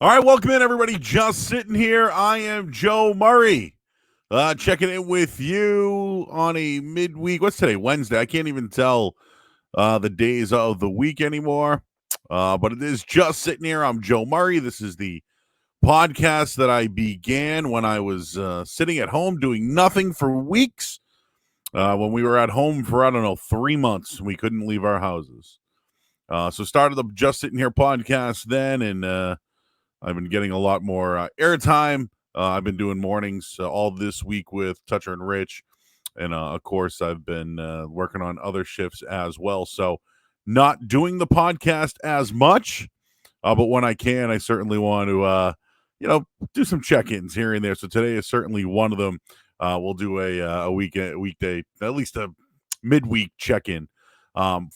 All right, welcome in, everybody. Just sitting here. I am Joe Murray, checking in with you on a midweek. What's today? Wednesday. I can't even tell the days of the week anymore, but it is Just Sitting Here. I'm Joe Murray. This is the podcast that I began when I was sitting at home doing nothing for weeks. When we were at home for, 3 months, we couldn't leave our houses. So started the Just Sitting Here podcast then, and I've been getting a lot more airtime. I've been doing mornings all this week with Toucher and Rich. And of course, I've been working on other shifts as well. So, not doing the podcast as much. But when I can, I certainly want to, do some check ins here and there. So, today is certainly one of them. We'll do a weekday, at least a midweek check in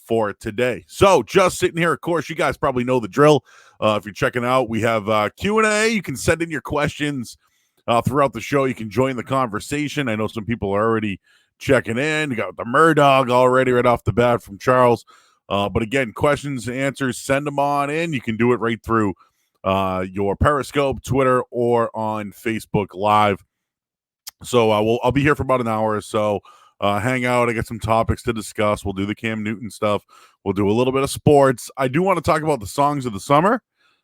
for today. So just sitting here, of course, you guys probably know the drill. If you're checking out, we have Q&A. You can send in your questions throughout the show. You can join the conversation. I know some people are already checking in. You got the Murdog already right off the bat from Charles. But again, questions, answers, send them on in. You can do it right through your Periscope, Twitter, or on Facebook Live. So I'll be here for about an hour or so. Hang out. I got some topics to discuss. We'll do the Cam Newton stuff. We'll do a little bit of sports. I do want to talk about the songs of the summer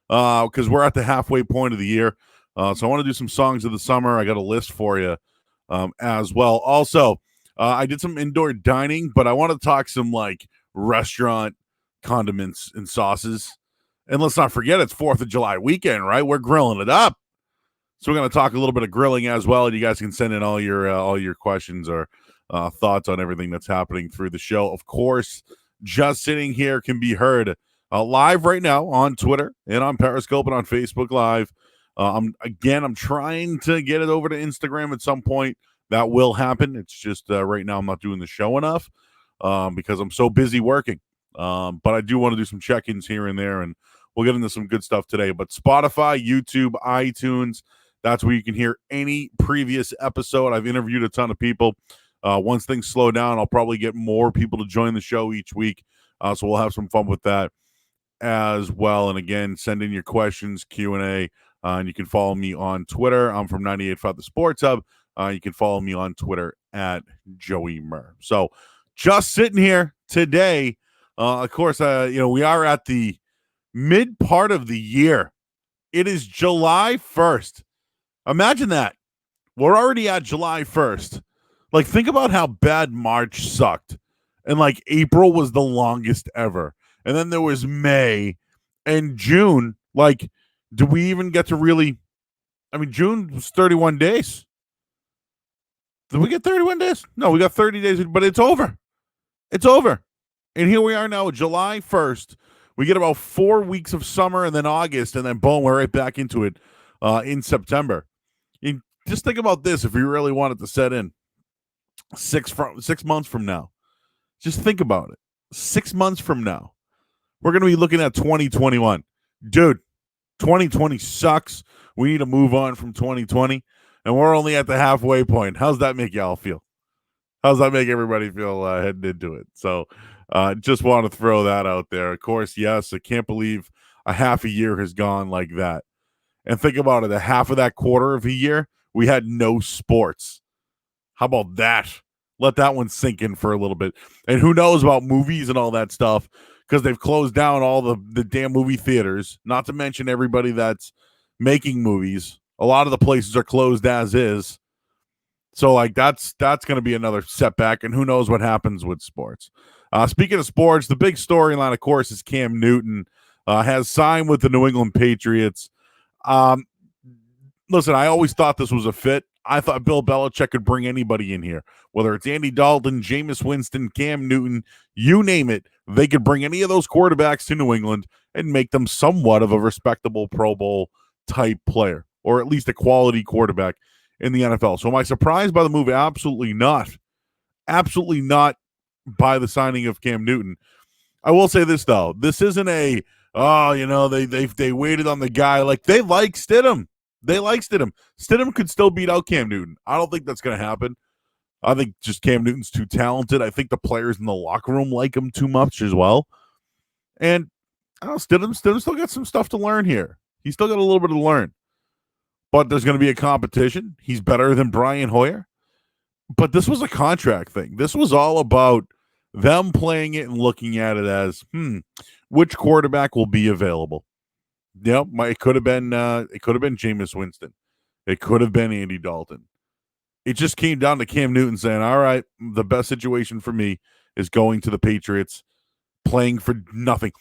because we're at the halfway point of the year. So I want to do some songs of the summer. I got a list for you as well. Also, I did some indoor dining, but I want to talk some like restaurant condiments and sauces. And let's not forget it's 4th of July weekend, right? We're grilling it up. So we're going to talk a little bit of grilling as well. And you guys can send in all your questions or thoughts on everything that's happening through the show. Of course, Just Sitting Here can be heard live right now on Twitter and on Periscope and on Facebook Live. I'm trying to get it over to Instagram at some point. That will happen. It's just right now I'm not doing the show enough because I'm so busy working. But I do want to do some check-ins here and there, and we'll get into some good stuff today. But Spotify, YouTube, iTunes, that's where you can hear any previous episode. I've interviewed a ton of people. Once things slow down, I'll probably get more people to join the show each week. So we'll have some fun with that as well. And again, send in your questions, Q&A, and you can follow me on Twitter. I'm from 98.5 The Sports Hub. You can follow me on Twitter at Joey Murr. So just sitting here today. Of course, we are at the mid part of the year. It is July 1st. Imagine that. We're already at July 1st. Like, think about how bad March sucked. And, like, April was the longest ever. And then there was May and June. Like, do we even get to really... I mean, June was 31 days. Did we get 31 days? No, we got 30 days, but it's over. It's over. And here we are now, July 1st. We get about 4 weeks of summer and then August, and then boom, we're right back into it in September. And just think about this if you really wanted to set in 6 months from now. Just think about it. 6 months from now, we're going to be looking at 2021. Dude, 2020 sucks. We need to move on from 2020, and we're only at the halfway point. How's that make y'all feel? How's that make everybody feel heading into it? So just want to throw that out there. Of course, yes, I can't believe a half a year has gone like that. And think about it, a half of that quarter of a year, we had no sports. How about that? Let that one sink in for a little bit. And who knows about movies and all that stuff, because they've closed down all the damn movie theaters, not to mention everybody that's making movies. A lot of the places are closed as is. So, like, that's going to be another setback, and who knows what happens with sports. Speaking of sports, the big storyline, of course, is Cam Newton has signed with the New England Patriots. Listen, I always thought this was a fit. I thought Bill Belichick could bring anybody in here, whether it's Andy Dalton, Jameis Winston, Cam Newton, you name it. They could bring any of those quarterbacks to New England and make them somewhat of a respectable Pro Bowl type player, or at least a quality quarterback in the NFL. So am I surprised by the move? Absolutely not. Absolutely not by the signing of Cam Newton. I will say this, though. This isn't they waited on the guy. Like, they like Stidham. They like Stidham. Stidham could still beat out Cam Newton. I don't think that's going to happen. I think just Cam Newton's too talented. I think the players in the locker room like him too much as well. And I don't know, Stidham still got some stuff to learn here. He's still got a little bit to learn. But there's going to be a competition. He's better than Brian Hoyer. But this was a contract thing. This was all about them playing it and looking at it as, which quarterback will be available? Yep, it could have been Jameis Winston. It could have been Andy Dalton. It just came down to Cam Newton saying, all right, the best situation for me is going to the Patriots, playing for nothing.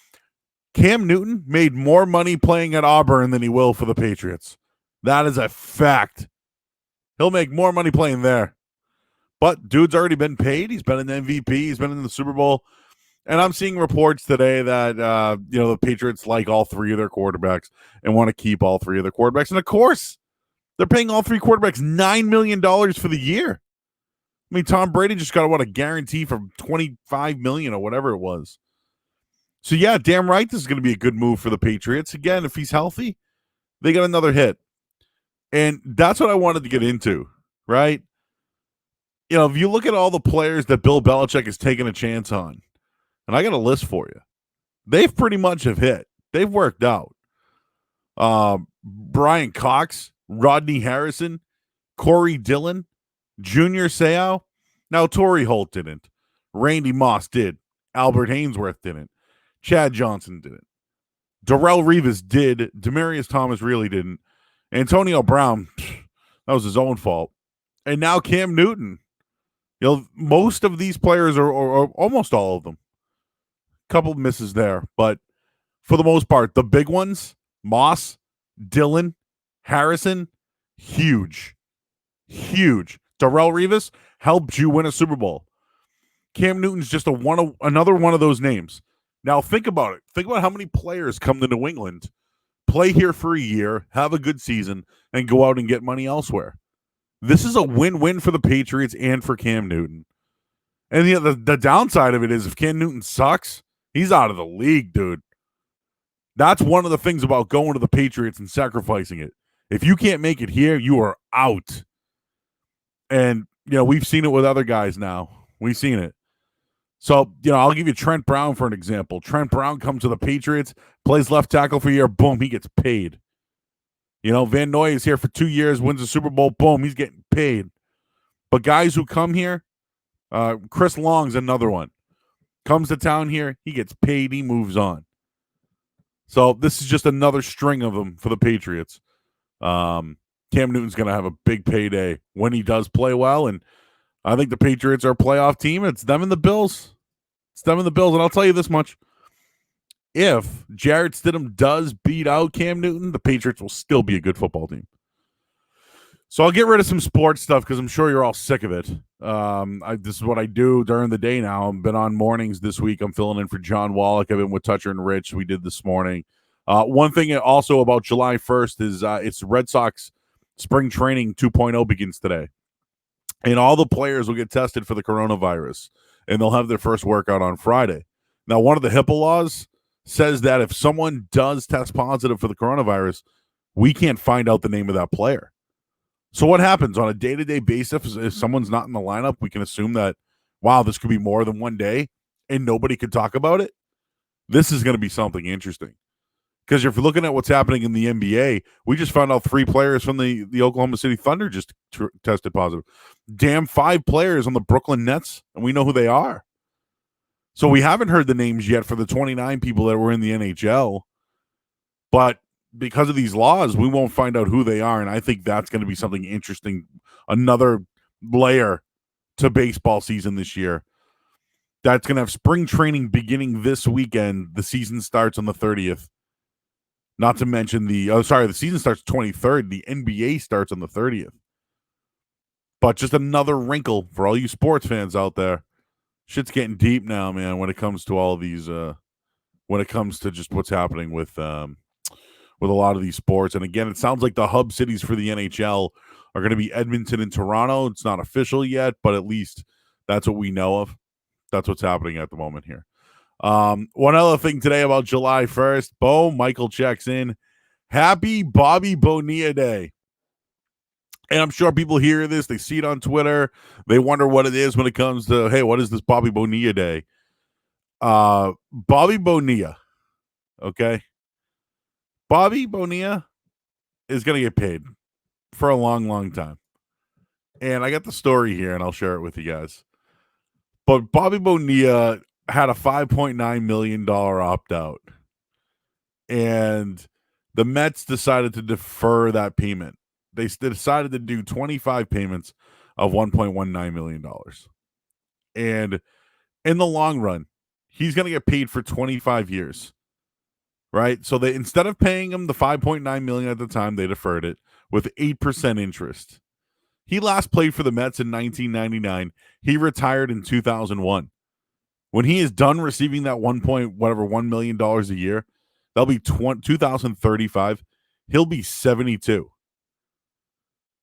Cam Newton made more money playing at Auburn than he will for the Patriots. That is a fact. He'll make more money playing there. But dude's already been paid. He's been an MVP. He's been in the Super Bowl. And I'm seeing reports today that, the Patriots like all three of their quarterbacks and want to keep all three of their quarterbacks. And, of course, they're paying all three quarterbacks $9 million for the year. I mean, Tom Brady just got, a guarantee for $25 million or whatever it was. So, yeah, damn right this is going to be a good move for the Patriots. Again, if he's healthy, they got another hit. And that's what I wanted to get into, right? If you look at all the players that Bill Belichick has taken a chance on, and I got a list for you, they've pretty much have hit. They've worked out. Brian Cox, Rodney Harrison, Corey Dillon, Junior Seau. Now, Torrey Holt didn't. Randy Moss did. Albert Hainsworth didn't. Chad Johnson didn't. Darrelle Revis did. Demaryius Thomas really didn't. Antonio Brown, that was his own fault. And now Cam Newton. Most of these players are almost all of them. Couple misses there, but for the most part, the big ones, Moss, Dillon, Harrison, huge. Darrelle Revis helped you win a Super Bowl. Cam Newton's just another one of those names. Now think about it. Think about how many players come to New England, play here for a year, have a good season, and go out and get money elsewhere. This is a win-win for the Patriots and for Cam Newton. And the downside of it is if Cam Newton sucks, he's out of the league, dude. That's one of the things about going to the Patriots and sacrificing it. If you can't make it here, you are out. And, we've seen it with other guys now. We've seen it. So, I'll give you Trent Brown for an example. Trent Brown comes to the Patriots, plays left tackle for a year, boom, he gets paid. Van Noy is here for 2 years, wins the Super Bowl, boom, he's getting paid. But guys who come here, Chris Long's another one. Comes to town here, he gets paid, he moves on. So this is just another string of them for the Patriots. Cam Newton's going to have a big payday when he does play well, and I think the Patriots are a playoff team. It's them and the Bills. And I'll tell you this much. If Jarrett Stidham does beat out Cam Newton, the Patriots will still be a good football team. So I'll get rid of some sports stuff because I'm sure you're all sick of it. This is what I do during the day now. I've been on mornings this week. I'm filling in for John Wallach. I've been with Toucher and Rich. We did this morning. One thing also about July 1st is it's Red Sox spring training 2.0 begins today. And all the players will get tested for the coronavirus, and they'll have their first workout on Friday. Now, one of the HIPAA laws says that if someone does test positive for the coronavirus, we can't find out the name of that player. So what happens on a day-to-day basis if someone's not in the lineup? We can assume that, wow, this could be more than one day, and nobody could talk about it. This is going to be something interesting. Because if you're looking at what's happening in the NBA, we just found out 3 players from the Oklahoma City Thunder just tested positive. Damn, 5 players on the Brooklyn Nets, and we know who they are. So we haven't heard the names yet for the 29 people that were in the NHL. But because of these laws, we won't find out who they are, and I think that's going to be something interesting, another layer to baseball season this year. That's going to have spring training beginning this weekend. The season starts on the 30th. Not to mention the season starts 23rd. The NBA starts on the 30th. But just another wrinkle for all you sports fans out there. Shit's getting deep now, man, when it comes to all of these, when it comes to just what's happening with a lot of these sports. And again, it sounds like the hub cities for the NHL are going to be Edmonton and Toronto. It's not official yet, but at least that's what we know of. That's what's happening at the moment here. One other thing today about July 1st, Michael checks in. Happy Bobby Bonilla Day. And I'm sure people hear this, they see it on Twitter, they wonder what it is when it comes to, hey, what is this Bobby Bonilla Day? Bobby Bonilla, okay? Bobby Bonilla is going to get paid for a long, long time. And I got the story here, and I'll share it with you guys. But Bobby Bonilla had a $5.9 million opt-out. And the Mets decided to defer that payment. They decided to do 25 payments of $1.19 million. And in the long run, he's going to get paid for 25 years. Right? So they, instead of paying him the $5.9 million at the time, they deferred it with 8% interest. He last played for the Mets in 1999. He retired in 2001. When he is done receiving that $1 million a year, that'll be 2035. He'll be 72.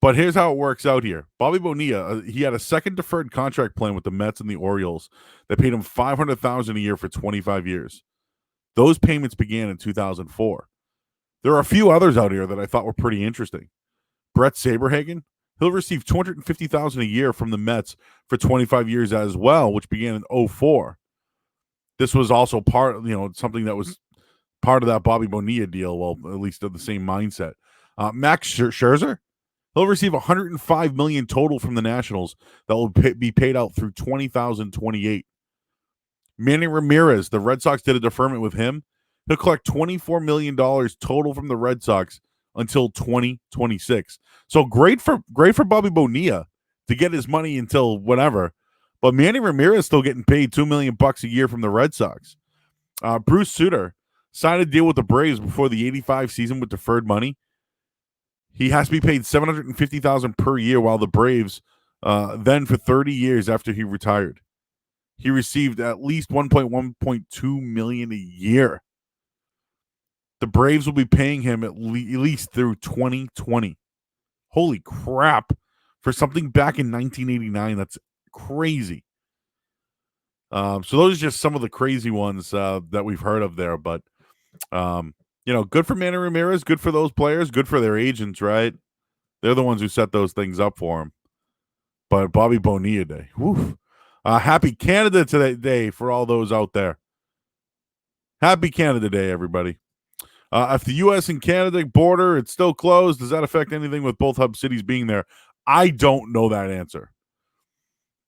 But here's how it works out here. Bobby Bonilla, he had a second deferred contract plan with the Mets and the Orioles that paid him $500,000 a year for 25 years. Those payments began in 2004. There are a few others out here that I thought were pretty interesting. Brett Saberhagen, he'll receive $250,000 a year from the Mets for 25 years as well, which began in 2004. This was also something that was part of that Bobby Bonilla deal, well, at least of the same mindset. Max Scherzer, he'll receive $105 million total from the Nationals that will be paid out through 2028. Manny Ramirez, the Red Sox did a deferment with him. He'll collect $24 million total from the Red Sox until 2026. So great for Bobby Bonilla to get his money until whatever. But Manny Ramirez still getting paid $2 million a year from the Red Sox. Bruce Sutter signed a deal with the Braves before the 85 season with deferred money. He has to be paid $750,000 per year, while the Braves then for 30 years after he retired. He received at least $1.2 million a year. The Braves will be paying him at least through 2020. Holy crap. For something back in 1989, that's crazy. So those are just some of the crazy ones that we've heard of there. But, good for Manny Ramirez, good for those players, good for their agents, right? They're the ones who set those things up for him. But Bobby Bonilla Day. Woof. Happy Canada Day for all those out there. Happy Canada Day, everybody. If the U.S. and Canada border, it's still closed, does that affect anything with both hub cities being there? I don't know that answer.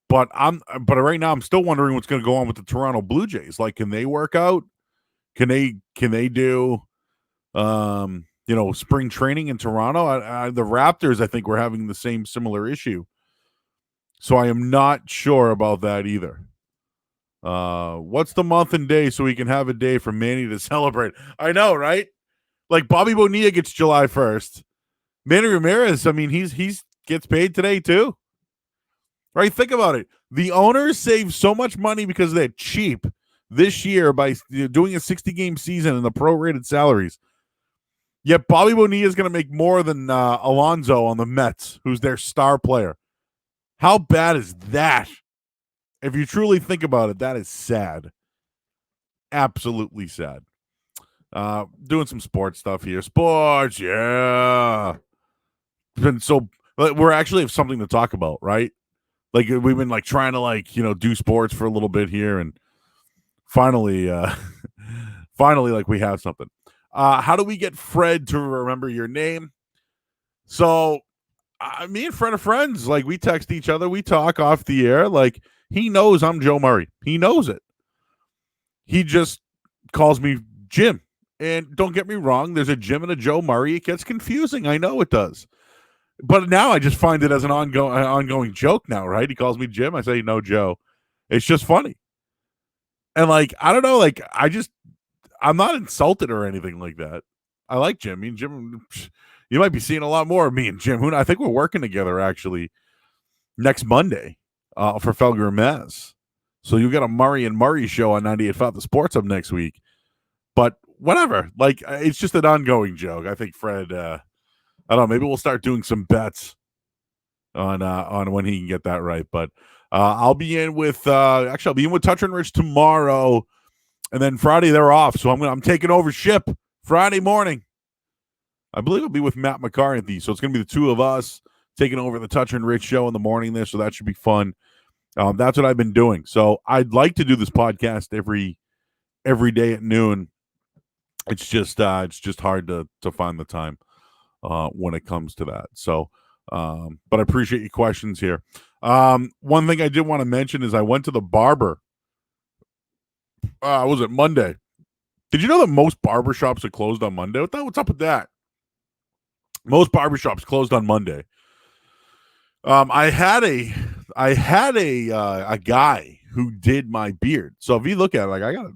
But right now I'm still wondering what's going to go on with the Toronto Blue Jays. Like, can they work out? Can they do spring training in Toronto? The Raptors, I think, were having the similar issue. So I am not sure about that either. What's the month and day so we can have a day for Manny to celebrate? I know, right? Like, Bobby Bonilla gets July 1st. Manny Ramirez, I mean, he's gets paid today too. Right? Think about it. The owners save so much money because they're cheap this year by doing a 60-game season and the prorated salaries. Yet Bobby Bonilla is going to make more than Alonso on the Mets, who's their star player. How bad is that? If you truly think about it, that is sad. Absolutely sad. Doing some sports stuff here. Sports, yeah. We're actually have something to talk about, right? Like, we've been trying to do sports for a little bit here, and finally we have something. How do we get Fred to remember your name? So me and Fred are friends. Like, we text each other, we talk off the air. Like, he knows I'm Joe Murray. He knows it. He just calls me Jim. And don't get me wrong, there's a Jim and a Joe Murray. It gets confusing. I know it does. But now I just find it as an ongoing joke now, right? He calls me Jim. I say, no, Joe. It's just funny. And I don't know, I'm not insulted or anything like that. I like Jim. I mean, Jim, you might be seeing a lot more of me and Jim. I think we're working together actually next Monday for Felger and Maz. So you got a Murray and Murray show on 98.5 The Sports up next week. But whatever. It's just an ongoing joke. I think Fred, I don't know, maybe we'll start doing some bets on when he can get that right. But I'll be in with Toucher and Rich tomorrow. And then Friday they're off. So I'm taking over ship Friday morning. I believe it'll be with Matt McCarthy. So it's going to be the two of us taking over the Toucher and Rich show in the morning there. So that should be fun. That's what I've been doing. So I'd like to do this podcast every day at noon. it's just hard to find the time when it comes to that. So, but I appreciate your questions here. One thing I did want to mention is I went to the barber. Was it Monday? Did you know that most barbershops are closed on Monday? What's up with that? Most barbershops closed on Monday. I had a guy who did my beard. So if you look at it, like I gotta,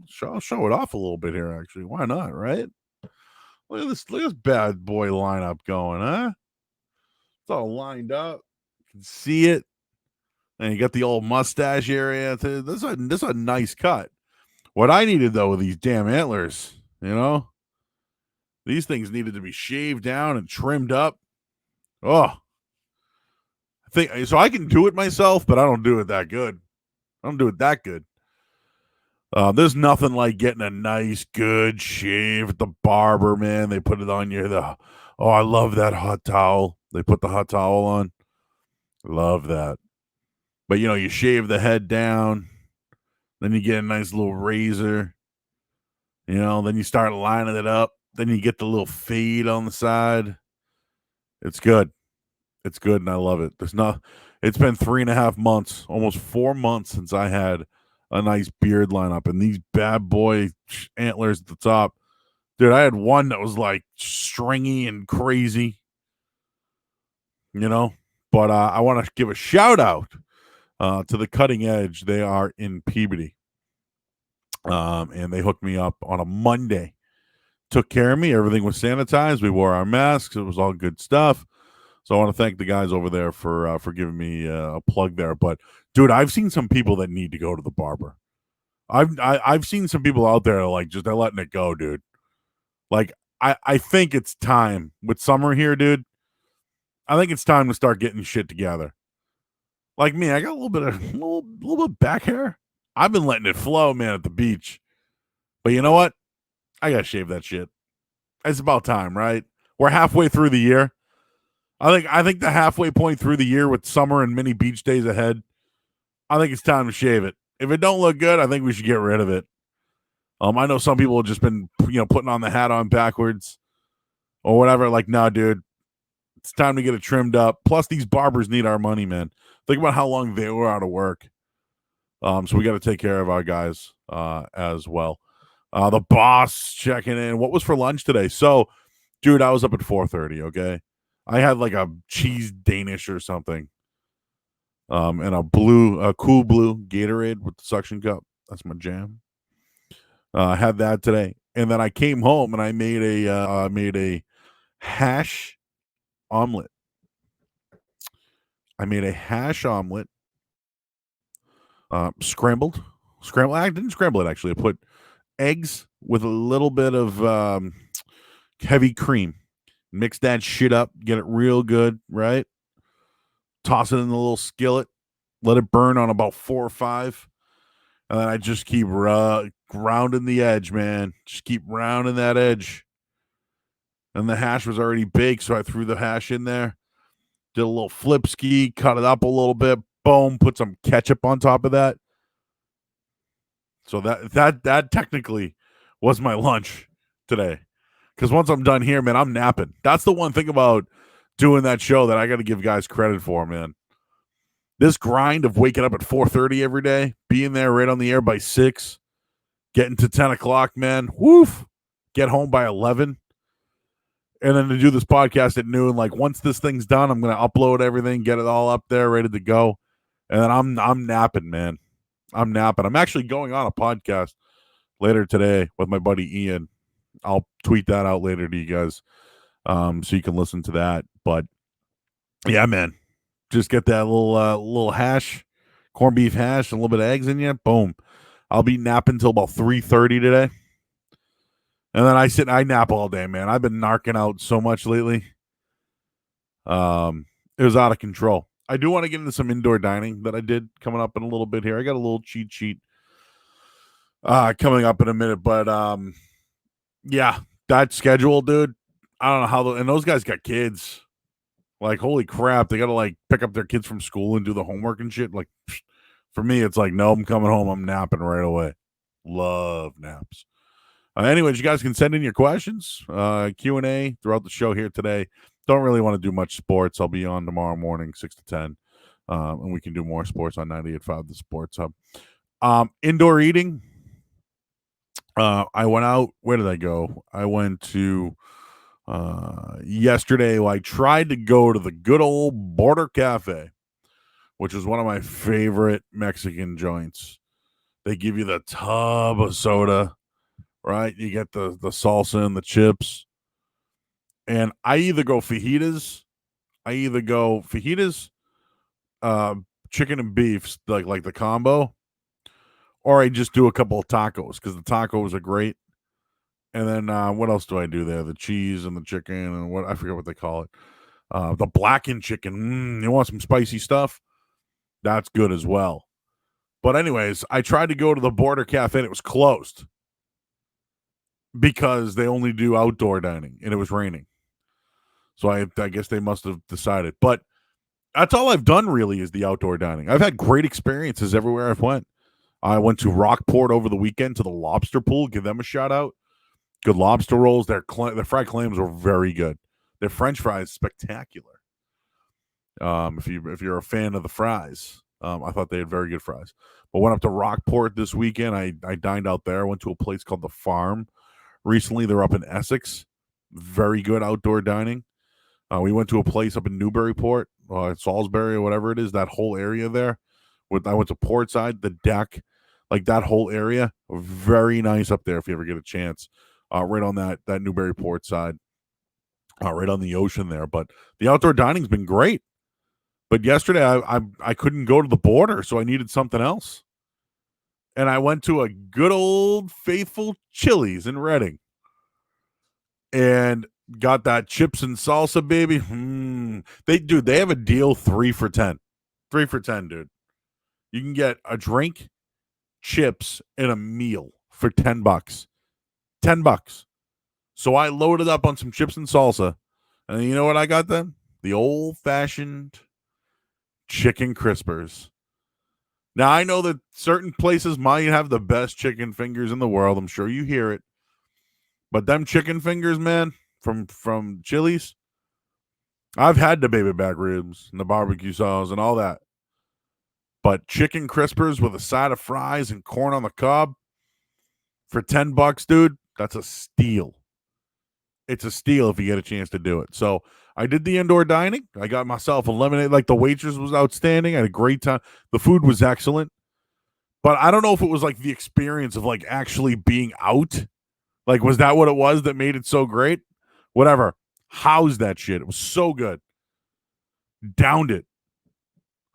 show it off a little bit here. Actually, why not? Right? Look at this bad boy lineup going, huh? It's all lined up. You can see it. And you got the old mustache area. This is a nice cut. What I needed though with these damn antlers, these things needed to be shaved down and trimmed up. Oh, I think so. I can do it myself, but I don't do it that good. I don't do it that good. There's nothing like getting a nice, good shave at the barber, man. They put it on you. I love that hot towel. They put the hot towel on. Love that. But you shave the head down, then you get a nice little razor. Then you start lining it up. Then you get the little fade on the side. It's good. It's good, and I love it. It's been 3.5 months, almost 4 months since I had a nice beard lineup, and these bad boy antlers at the top. Dude, I had one that was like stringy and crazy, But I want to give a shout out to the Cutting Edge. They are in Peabody. And they hooked me up on a Monday. Took care of me. Everything was sanitized. We wore our masks. It was all good stuff. So I want to thank the guys over there for giving me a plug there. But dude, I've seen some people that need to go to the barber. I've seen some people out there like they're letting it go, dude. Like I think it's time with summer here, dude. I think it's time to start getting shit together. Like me, I got a little bit of back hair. I've been letting it flow, man, at the beach. But you know what? I gotta shave that shit. It's about time, right? We're halfway through the year. I think the halfway point through the year with summer and many beach days ahead, I think it's time to shave it. If it don't look good, I think we should get rid of it. I know some people have just been putting on the hat on backwards or whatever. Like, no, dude, it's time to get it trimmed up. Plus, these barbers need our money, man. Think about how long they were out of work. So we got to take care of our guys as well. The boss checking in. What was for lunch today? So, dude, I was up at 4:30. Okay, I had like a cheese Danish or something, and a cool blue Gatorade with the suction cup. That's my jam. I had that today, and then I came home and I made a hash omelet. I made a hash omelet, scrambled. I didn't scramble it actually. I put eggs with a little bit of heavy cream. Mix that shit up, get it real good, right? Toss it in the little skillet, let it burn on about 4 or 5. And then I just keep rounding the edge, man. Just keep rounding that edge. And the hash was already baked, so I threw the hash in there. Did a little flip ski, cut it up a little bit. Boom, put some ketchup on top of that. So that technically was my lunch today. Because once I'm done here, man, I'm napping. That's the one thing about doing that show that I got to give guys credit for, man. This grind of waking up at 4:30 every day, being there right on the air by 6, getting to 10 o'clock, man. Woof. Get home by 11. And then to do this podcast at noon. Like, once this thing's done, I'm going to upload everything, get it all up there, ready to go. And then I'm napping, man. I'm napping. I'm actually going on a podcast later today with my buddy Ian. I'll tweet that out later to you guys, so you can listen to that. But yeah, man, just get that little hash, corned beef hash, and a little bit of eggs in you. Boom. I'll be napping till about 3:30 today, and then I nap all day, man. I've been narking out so much lately. It was out of control. I do want to get into some indoor dining that I did coming up in a little bit here. I got a little cheat sheet coming up in a minute, but yeah, that schedule, dude. I don't know how and those guys got kids. Like, holy crap, they got to like pick up their kids from school and do the homework and shit. Like, for me, it's like, no, I'm coming home. I'm napping right away. Love naps. Anyways, you guys can send in your questions, Q&A throughout the show here today. Don't really want to do much sports. I'll be on tomorrow morning, 6 to 10, and we can do more sports on 98.5 The Sports Hub. Indoor eating. I went out. Where did I go? I went to yesterday. I tried to go to the good old Border Cafe, which is one of my favorite Mexican joints. They give you the tub of soda, right? You get the salsa and the chips. And I either go fajitas, chicken and beef, like the combo, or I just do a couple of tacos because the tacos are great. And then what else do I do there? The cheese and the chicken and what I forget what they call it. The blackened chicken. You want some spicy stuff? That's good as well. But anyways, I tried to go to the Border Cafe and it was closed because they only do outdoor dining and it was raining. So I guess they must have decided. But that's all I've done really is the outdoor dining. I've had great experiences everywhere I've went. I went to Rockport over the weekend to the lobster pool. Give them a shout out. Good lobster rolls. Their fried clams were very good. Their French fries spectacular. If you're a fan of the fries, I thought they had very good fries. But went up to Rockport this weekend. I dined out there. I went to a place called The Farm recently. They're up in Essex. Very good outdoor dining. We went to a place up in Newburyport, Salisbury, or whatever it is. That whole area there. I went to Portside, the deck, like that whole area. Very nice up there if you ever get a chance. Right on that Newburyport side, right on the ocean there. But the outdoor dining's been great. But yesterday I couldn't go to the border, so I needed something else. And I went to a good old faithful Chili's in Reading. And got that chips and salsa, baby. They have a deal 3 for 10. 3 for 10, dude. You can get a drink, chips, and a meal for $10. $10. So I loaded up on some chips and salsa. And you know what I got then? The old-fashioned chicken crispers. Now, I know that certain places might have the best chicken fingers in the world. I'm sure you hear it. But them chicken fingers, man, from Chili's, I've had the baby back ribs and the barbecue sauce and all that. But chicken crispers with a side of fries and corn on the cob for $10, dude, that's a steal. It's a steal if you get a chance to do it. So I did the indoor dining. I got myself a lemonade. Like the waitress was outstanding. I had a great time. The food was excellent. But I don't know if it was like the experience of like actually being out. Like, was that what it was that made it so great? Whatever. How's that shit? It was so good. Downed it.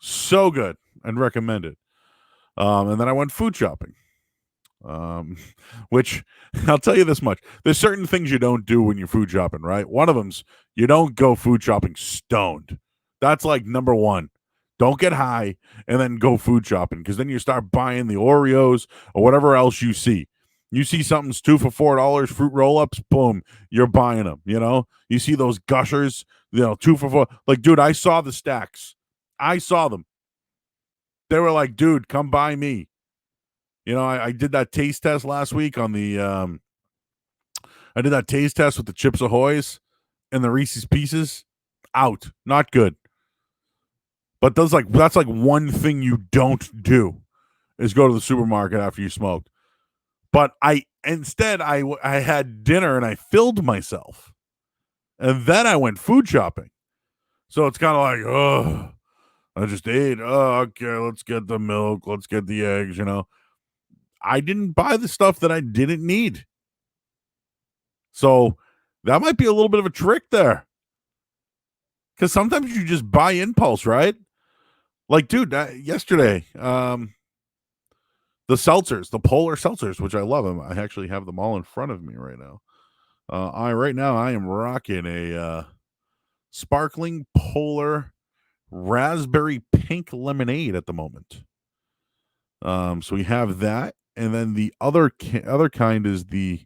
So good. I'd recommend it. And then I went food shopping. Which I'll tell you this much. There's certain things you don't do when you're food shopping, right? One of them's you don't go food shopping stoned. That's like number one. Don't get high and then go food shopping because then you start buying the Oreos or whatever else you see. You see something's 2 for $4, fruit roll-ups, boom, you're buying them, you know? You see those gushers, 2 for $4. Like, dude, I saw the stacks. I saw them. They were like, dude, come buy me. I did that taste test last week on the I did that taste test with the Chips Ahoy's and the Reese's Pieces. Out. Not good. But that's like one thing you don't do is go to the supermarket after you smoked. But instead I had dinner and I filled myself. And then I went food shopping. So it's kind of like, I just ate. Oh, okay, let's get the milk. Let's get the eggs, I didn't buy the stuff that I didn't need. So that might be a little bit of a trick there. Because sometimes you just buy impulse, right? Like, dude, yesterday, the seltzers, the polar seltzers, which I love them. I actually have them all in front of me right now. I am rocking a sparkling polar raspberry pink lemonade at the moment. So we have that, and then the other kind is the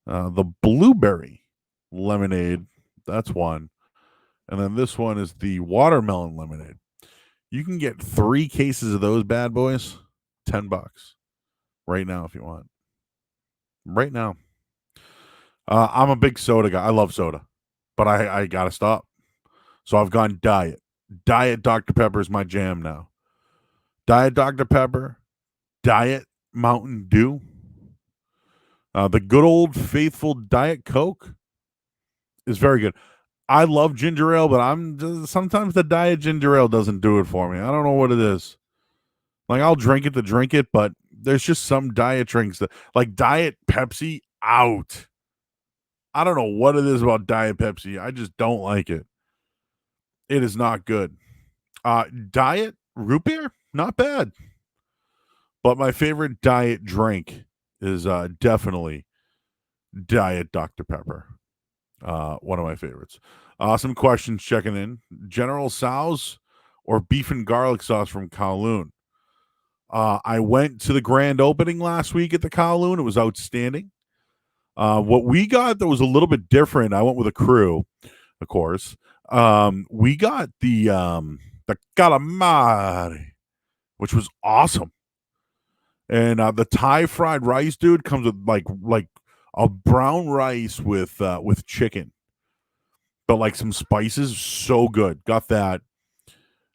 blueberry lemonade. That's one, and then this one is the watermelon lemonade. You can get 3 cases of those bad boys, $10 right now if you want. Right now. I'm a big soda guy. I love soda, but I gotta stop. So I've gone diet. Diet Dr. Pepper is my jam now. Diet Dr. Pepper, Diet Mountain Dew, the good old faithful Diet Coke is very good. I love ginger ale, but sometimes the diet ginger ale doesn't do it for me. I don't know what it is. Like I'll drink it to drink it, but there's just some diet drinks that like Diet Pepsi out. I don't know what it is about Diet Pepsi. I just don't like it. It is not good. Diet root beer, not bad. But my favorite diet drink is definitely Diet Dr. Pepper. One of my favorites. Some questions checking in. General Tso's or beef and garlic sauce from Kowloon? I went to the grand opening last week at the Kowloon. It was outstanding. What we got that was a little bit different, I went with a crew, of course. We got the calamari, which was awesome. And the Thai fried rice, dude, comes with like a brown rice with chicken, but like some spices, so good. Got that,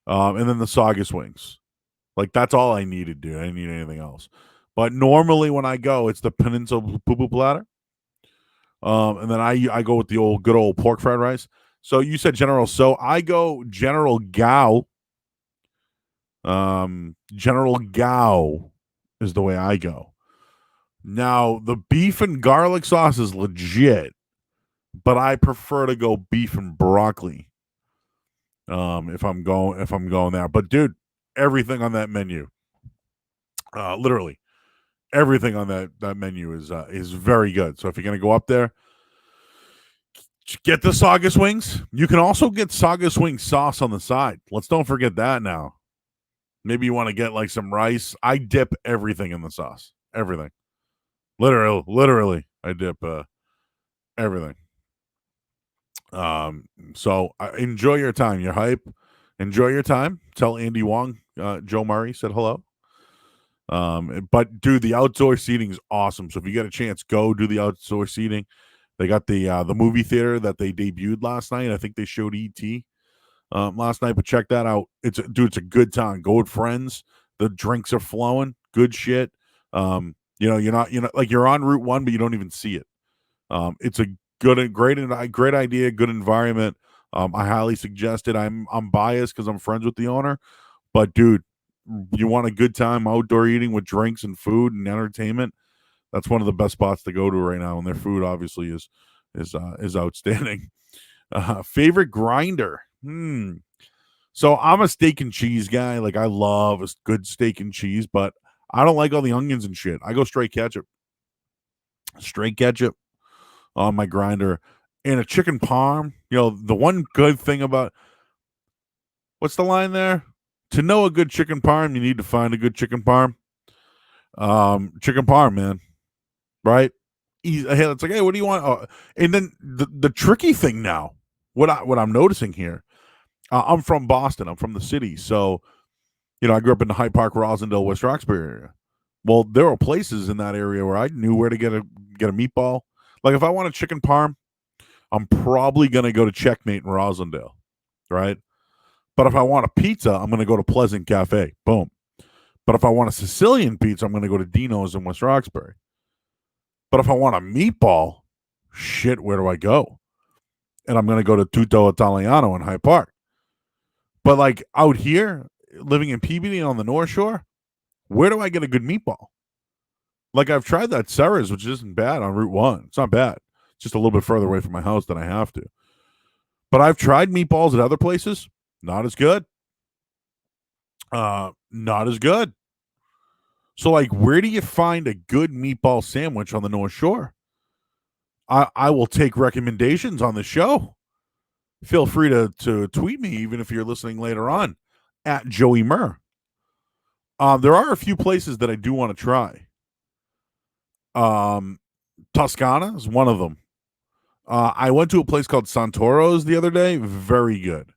and then the saugus wings. Like that's all I needed, dude. I didn't need anything else. But normally when I go, it's the peninsula poo poo platter, and then I go with the good old pork fried rice. So you said General, so I go General Gao. General Gao is the way I go. Now, the beef and garlic sauce is legit, but I prefer to go beef and broccoli. If I'm going there. But dude, everything on that menu, literally everything on that menu is very good. So if you're gonna go up there, get the saugus wings. You can also get saugus wing sauce on the side. Let's don't forget that now. Maybe you want to get like some rice. I dip everything in the sauce. Everything. Literally, I dip everything. So enjoy your time. You're hype. Enjoy your time. Tell Andy Wong, Joe Murray said hello. But dude, the outdoor seating is awesome. So if you get a chance, go do the outdoor seating. They got the movie theater that they debuted last night. I think they showed ET last night, but check that out. It's a good time. Go with friends. The drinks are flowing. Good shit. You're not like you're on Route 1, but you don't even see it. It's a great idea, good environment. I highly suggest it. I'm biased because I'm friends with the owner, but dude, you want a good time outdoor eating with drinks and food and entertainment. That's one of the best spots to go to right now, and their food obviously is outstanding. Favorite grinder. So I'm a steak and cheese guy. Like I love a good steak and cheese, but I don't like all the onions and shit. I go straight ketchup. Straight ketchup on my grinder. And a chicken parm. The one good thing about what's the line there? To know a good chicken parm, you need to find a good chicken parm. Chicken parm, man. Right? It's like, hey, what do you want? And then the tricky thing now, what I'm noticing here, I'm from Boston. I'm from the city. So, I grew up in the Hyde Park, Rosendale, West Roxbury area. Well, there are places in that area where I knew where to get a meatball. Like if I want a chicken parm, I'm probably going to go to Checkmate in Rosendale, right? But if I want a pizza, I'm going to go to Pleasant Cafe. Boom. But if I want a Sicilian pizza, I'm going to go to Dino's in West Roxbury. But if I want a meatball, shit, where do I go? And I'm going to go to Tutto Italiano in Hyde Park. But like out here, living in Peabody on the North Shore, where do I get a good meatball? Like I've tried that Sarah's, which isn't bad on Route 1. It's not bad. It's just a little bit further away from my house than I have to. But I've tried meatballs at other places. Not as good. Not as good. So like, where do you find a good meatball sandwich on the North Shore? I will take recommendations on the show. Feel free to tweet me, even if you're listening later on, at Joey Murr. There are a few places that I do want to try. Toscana is one of them. I went to a place called Santoro's the other day. Very good.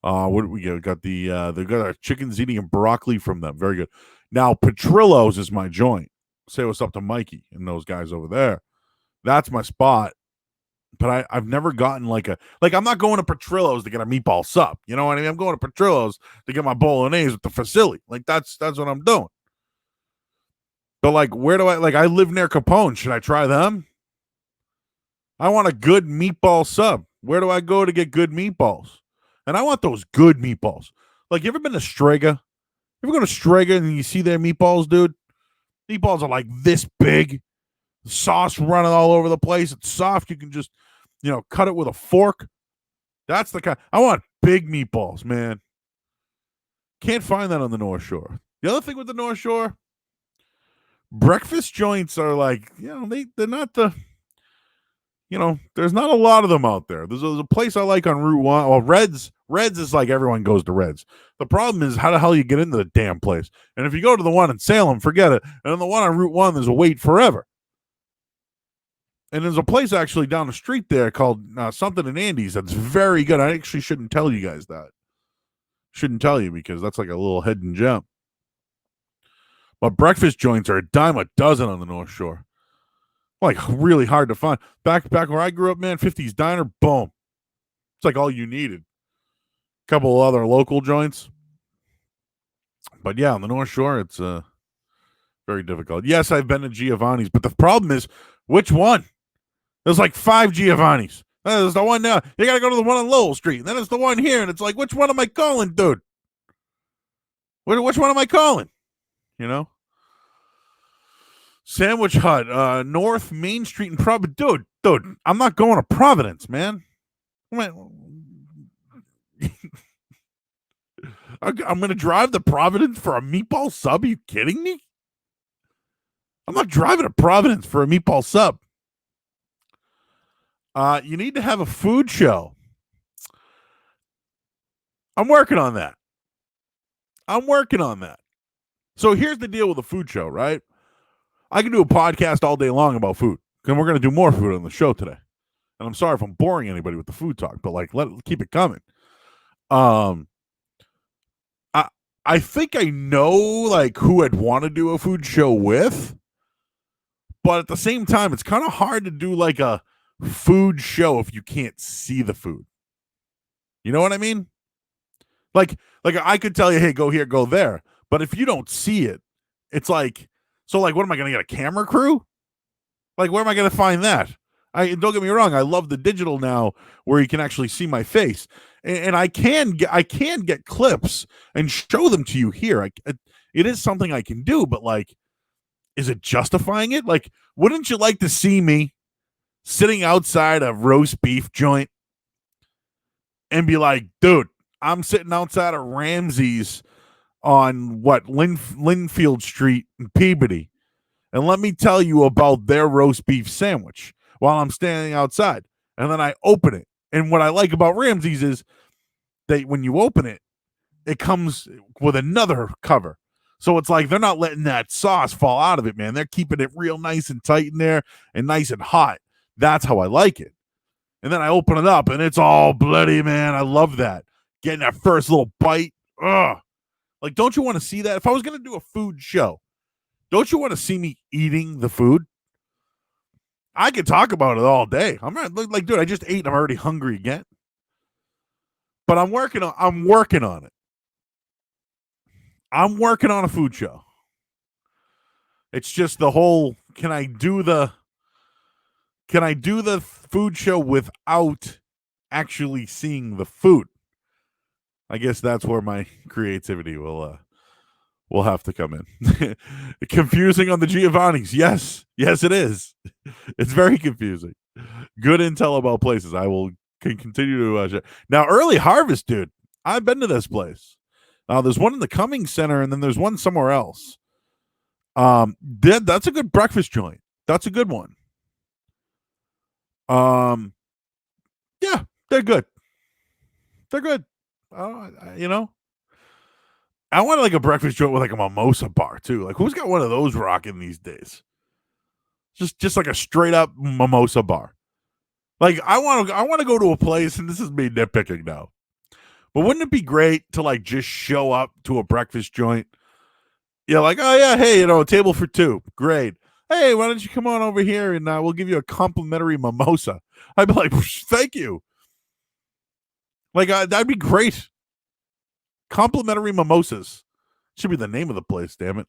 What did we get? We got they got our chicken ziti and broccoli from them. Very good. Now Petrillo's is my joint. Say what's up to Mikey and those guys over there. That's my spot. But I've never gotten like I'm not going to Petrillo's to get a meatball sub. You know what I mean? I'm going to Petrillo's to get my bolognese with the fusilli. Like that's what I'm doing. But like, where do I live near Capone. Should I try them? I want a good meatball sub. Where do I go to get good meatballs? And I want those good meatballs. Like, you ever been to Strega? You ever go to Strega and you see their meatballs, dude? Meatballs are like this big. Sauce running all over the place. It's soft. You can just, cut it with a fork. That's the kind. I want big meatballs, man. Can't find that on the North Shore. The other thing with the North Shore, breakfast joints are like, they're not the, there's not a lot of them out there. There's a place I like on Route 1. Well, Reds is like everyone goes to Reds. The problem is how the hell you get into the damn place. And if you go to the one in Salem, forget it. And on the one on Route 1, there's a wait forever. And there's a place actually down the street there called something in Andy's that's very good. I actually shouldn't tell you guys that. Shouldn't tell you because that's like a little hidden gem. But breakfast joints are a dime a dozen on the North Shore. Like, really hard to find. Back where I grew up, man, 50s Diner, boom. It's like all you needed. A couple of other local joints. But yeah, on the North Shore, it's very difficult. Yes, I've been to Giovanni's, but the problem is, which one? There's like 5 Giovanni's. There's the one now. You got to go to the one on Lowell Street. And then it's the one here. And it's like, which one am I calling, dude? Which one am I calling? Sandwich Hut, North Main Street in Providence. Dude, I'm not going to Providence, man. I'm going to drive to Providence for a meatball sub? Are you kidding me? I'm not driving to Providence for a meatball sub. You need to have a food show. I'm working on that. So here's the deal with a food show, right? I can do a podcast all day long about food. And we're going to do more food on the show today. And I'm sorry if I'm boring anybody with the food talk, but keep it coming. I think I know who I'd want to do a food show with. But at the same time, it's kind of hard to do a food show if you can't see the food. You know what I mean? Like I could tell you, hey, go here, go there. But if you don't see it, it's like, so what am I going to get, a camera crew? Where am I going to find that? Don't get me wrong, I love the digital now where you can actually see my face. And I can get clips and show them to you here. It is something I can do, but is it justifying it? Wouldn't you like to see me sitting outside a roast beef joint and be like, dude, I'm sitting outside of Ramsey's on Linfield Street in Peabody, and let me tell you about their roast beef sandwich while I'm standing outside. And then I open it. And what I like about Ramsey's is that when you open it, it comes with another cover. So it's like they're not letting that sauce fall out of it, man. They're keeping it real nice and tight in there and nice and hot. That's how I like it. And then I open it up and it's all bloody, man. I love that. Getting that first little bite. Ugh. Don't you want to see that? If I was going to do a food show, don't you want to see me eating the food? I could talk about it all day. I'm not dude, I just ate and I'm already hungry again. But I'm working on it. I'm working on a food show. It's just the whole, can I do the food show without actually seeing the food? I guess that's where my creativity will have to come in. Confusing on the Giovanni's. Yes, it is. It's very confusing. Good intel about places. I will continue to share. Now, Early Harvest, dude. I've been to this place. There's one in the Cummings Center, and then there's one somewhere else. That's a good breakfast joint. That's a good one. Yeah, they're good. They're good. I want a breakfast joint with a mimosa bar too. Who's got one of those rocking these days? Just a straight up mimosa bar. I want to go to a place, and this is me nitpicking now. But wouldn't it be great to just show up to a breakfast joint? Yeah, oh yeah, hey, a table for 2. Great. hey, why don't you come on over here and we'll give you a complimentary mimosa. I'd be like, thank you. Like, that'd be great. Complimentary mimosas. Should be the name of the place, damn it.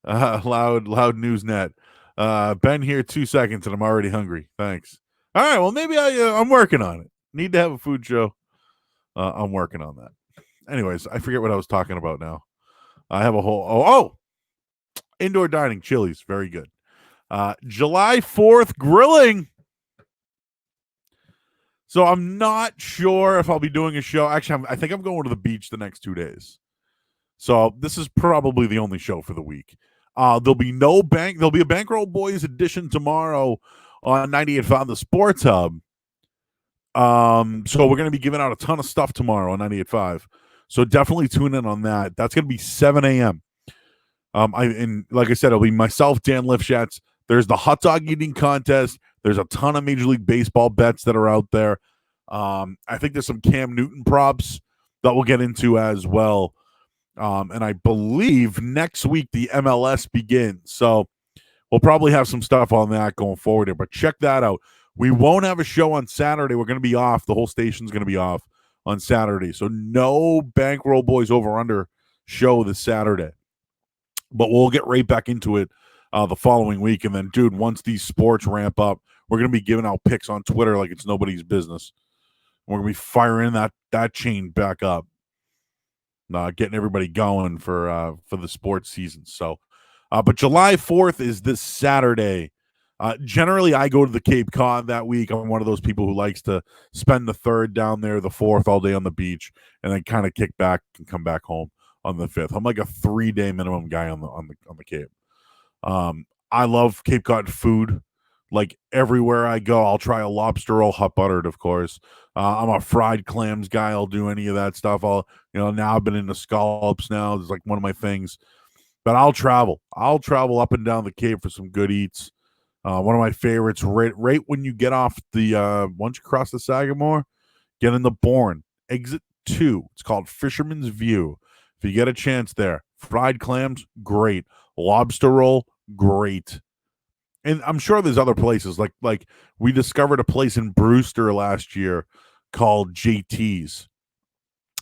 Loud news net. Been here 2 seconds and I'm already hungry. Thanks. All right, well, maybe I'm working on it. Need to have a food show. I'm working on that. Anyways, I forget what I was talking about now. I have a whole indoor dining, Chili's, very good. July 4th grilling. So I'm not sure if I'll be doing a show. Actually, I think I'm going to the beach the next 2 days. So this is probably the only show for the week. There'll be a Bankroll Boys edition tomorrow on 98.5 The Sports Hub. So we're going to be giving out a ton of stuff tomorrow on 98.5. So definitely tune in on that. That's going to be 7 a.m. And like I said, it'll be myself, Dan Lifshatz. There's the hot dog eating contest. There's a ton of Major League Baseball bets that are out there. I think there's some Cam Newton props that we'll get into as well. And I believe next week the MLS begins. So we'll probably have some stuff on that going forward here. But check that out. We won't have a show on Saturday. We're going to be off. The whole station's going to be off on Saturday. So no Bankroll Boys Over Under show this Saturday. But we'll get right back into it the following week. And then, dude, once these sports ramp up, we're going to be giving out picks on Twitter like it's nobody's business. We're going to be firing that chain back up, getting everybody going for the sports season. So, but July 4th is this Saturday. Generally, I go to the Cape Cod that week. I'm one of those people who likes to spend the 3rd down there, the 4th all day on the beach, and then kind of kick back and come back home on the 5th. I'm like a 3-day minimum guy on the Cape. I love Cape Cod food. Like everywhere I go, I'll try a lobster roll, hot buttered, of course. I'm a fried clams guy. I'll do any of that stuff. Now I've been into scallops now. It's like one of my things. But I'll travel. I'll travel up and down the Cape for some good eats. One of my favorites, right when you get off once you cross the Sagamore, get in the Bourne, exit 2. It's called Fisherman's View. If you get a chance there, fried clams, great. Lobster roll, great. And I'm sure there's other places. Like we discovered a place in Brewster last year called JT's.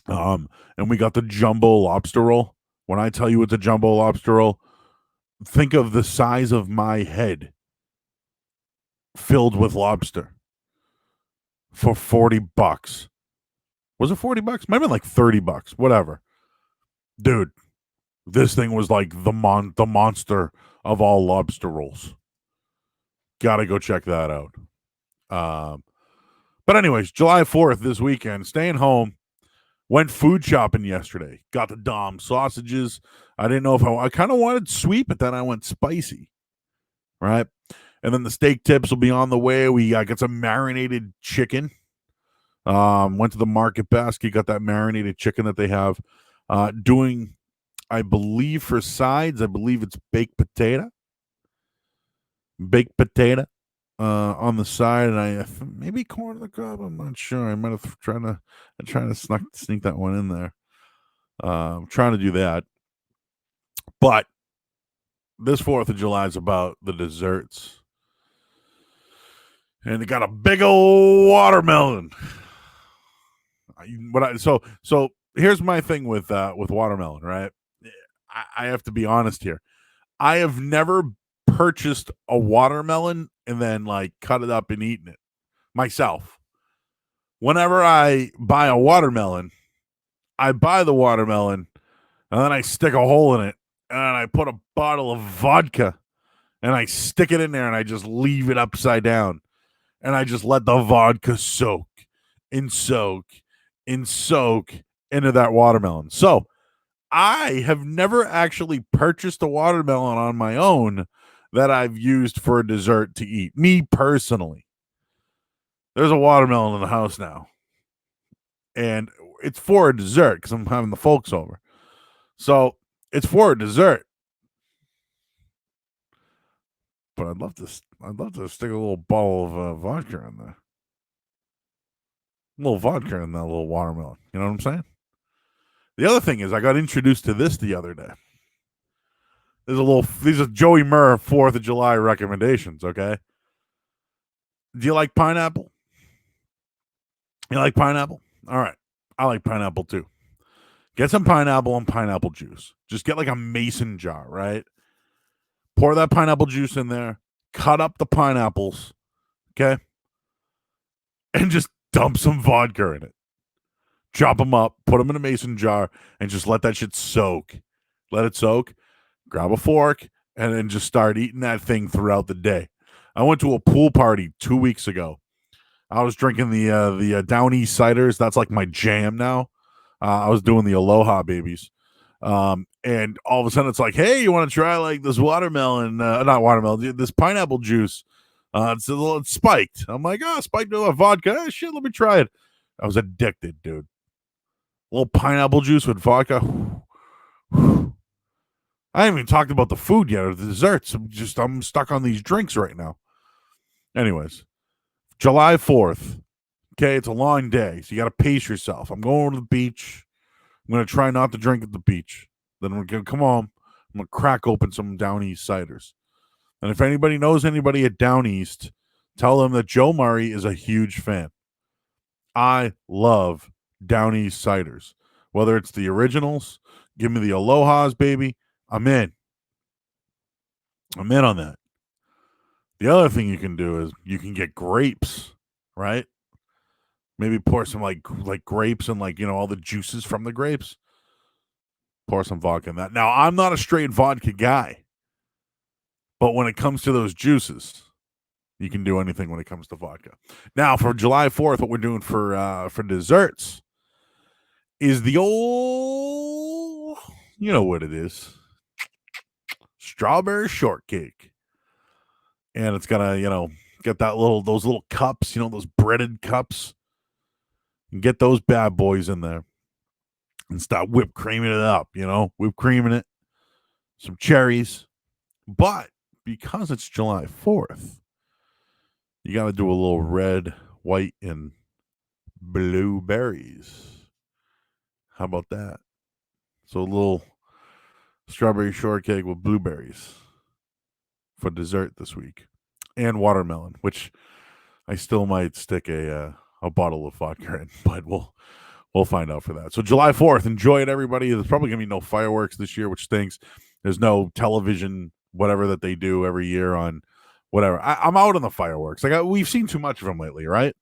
And we got the jumbo lobster roll. When I tell you it's a jumbo lobster roll, think of the size of my head filled with lobster for $40. Was it $40? Might have been like $30, whatever. Dude, this thing was like the monster of all lobster rolls. Gotta go check that out. But anyways, July 4th this weekend, staying home. Went food shopping yesterday. Got the Dom sausages. I didn't know if I kind of wanted sweet, but then I went spicy. Right? And then the steak tips will be on the way. We got some marinated chicken. Went to the Market Basket, got that marinated chicken that they have. Doing, I believe, for sides, I believe it's baked potato. Baked potato on the side, and I maybe corn on the cob. I'm not sure. I might have trying to sneak that one in there. I'm trying to do that. But this 4th of July is about the desserts. And it got a big old watermelon. So here's my thing with watermelon, right? I have to be honest here. I have never purchased a watermelon and then like cut it up and eaten it myself. Whenever I buy a watermelon, I buy the watermelon and then I stick a hole in it and I put a bottle of vodka and I stick it in there and I just leave it upside down and I just let the vodka soak into that watermelon. So I have never actually purchased a watermelon on my own that I've used for a dessert to eat. Me personally. There's a watermelon in the house now. And it's for a dessert because I'm having the folks over. So it's for a dessert. But I'd love to stick a little bottle of vodka in there. A little vodka in that little watermelon. You know what I'm saying? The other thing is I got introduced to this the other day. These are Joey Murr 4th of July recommendations, okay? Do you like pineapple? You like pineapple? All right. I like pineapple too. Get some pineapple and pineapple juice. Just get like a mason jar, right? Pour that pineapple juice in there, cut up the pineapples, okay? And just dump some vodka in it. Chop them up, put them in a mason jar, and just let that shit soak. Let it soak. Grab a fork, and then just start eating that thing throughout the day. I went to a pool party 2 weeks ago. I was drinking the Down East ciders. That's like my jam now. I was doing the Aloha babies. And all of a sudden it's like, hey, you want to try like this watermelon, not watermelon, this pineapple juice. It's spiked. I'm like, spiked with vodka. Shit, let me try it. I was addicted, dude. A little pineapple juice with vodka. I haven't even talked about the food yet or the desserts. I'm stuck on these drinks right now. Anyways, July 4th. Okay, it's a long day, so you got to pace yourself. I'm going to the beach. I'm going to try not to drink at the beach. Then we're going to come home. I'm going to crack open some Down East ciders. And if anybody knows anybody at Down East, tell them that Joe Murray is a huge fan. I love Down East ciders. Whether it's the originals, give me the Alohas, baby. I'm in. I'm in on that. The other thing you can do is you can get grapes, right? Maybe pour some like grapes and all the juices from the grapes. Pour some vodka in that. Now, I'm not a straight vodka guy, but when it comes to those juices, you can do anything when it comes to vodka. Now, for July 4th, what we're doing for desserts is the old, you know what it is, strawberry shortcake. And it's gonna, get those little cups, those breaded cups. And get those bad boys in there and start whipped creaming it up, whipped creaming it, some cherries. But because it's July 4th, you got to do a little red, white, and blue berries. How about that? So a little strawberry shortcake with blueberries for dessert this week. And watermelon, which I still might stick a bottle of vodka in, but we'll find out for that. So July 4th, enjoy it, everybody. There's probably going to be no fireworks this year, which stinks. There's no television, whatever that they do every year on whatever. I'm out on the fireworks. We've seen too much of them lately, right?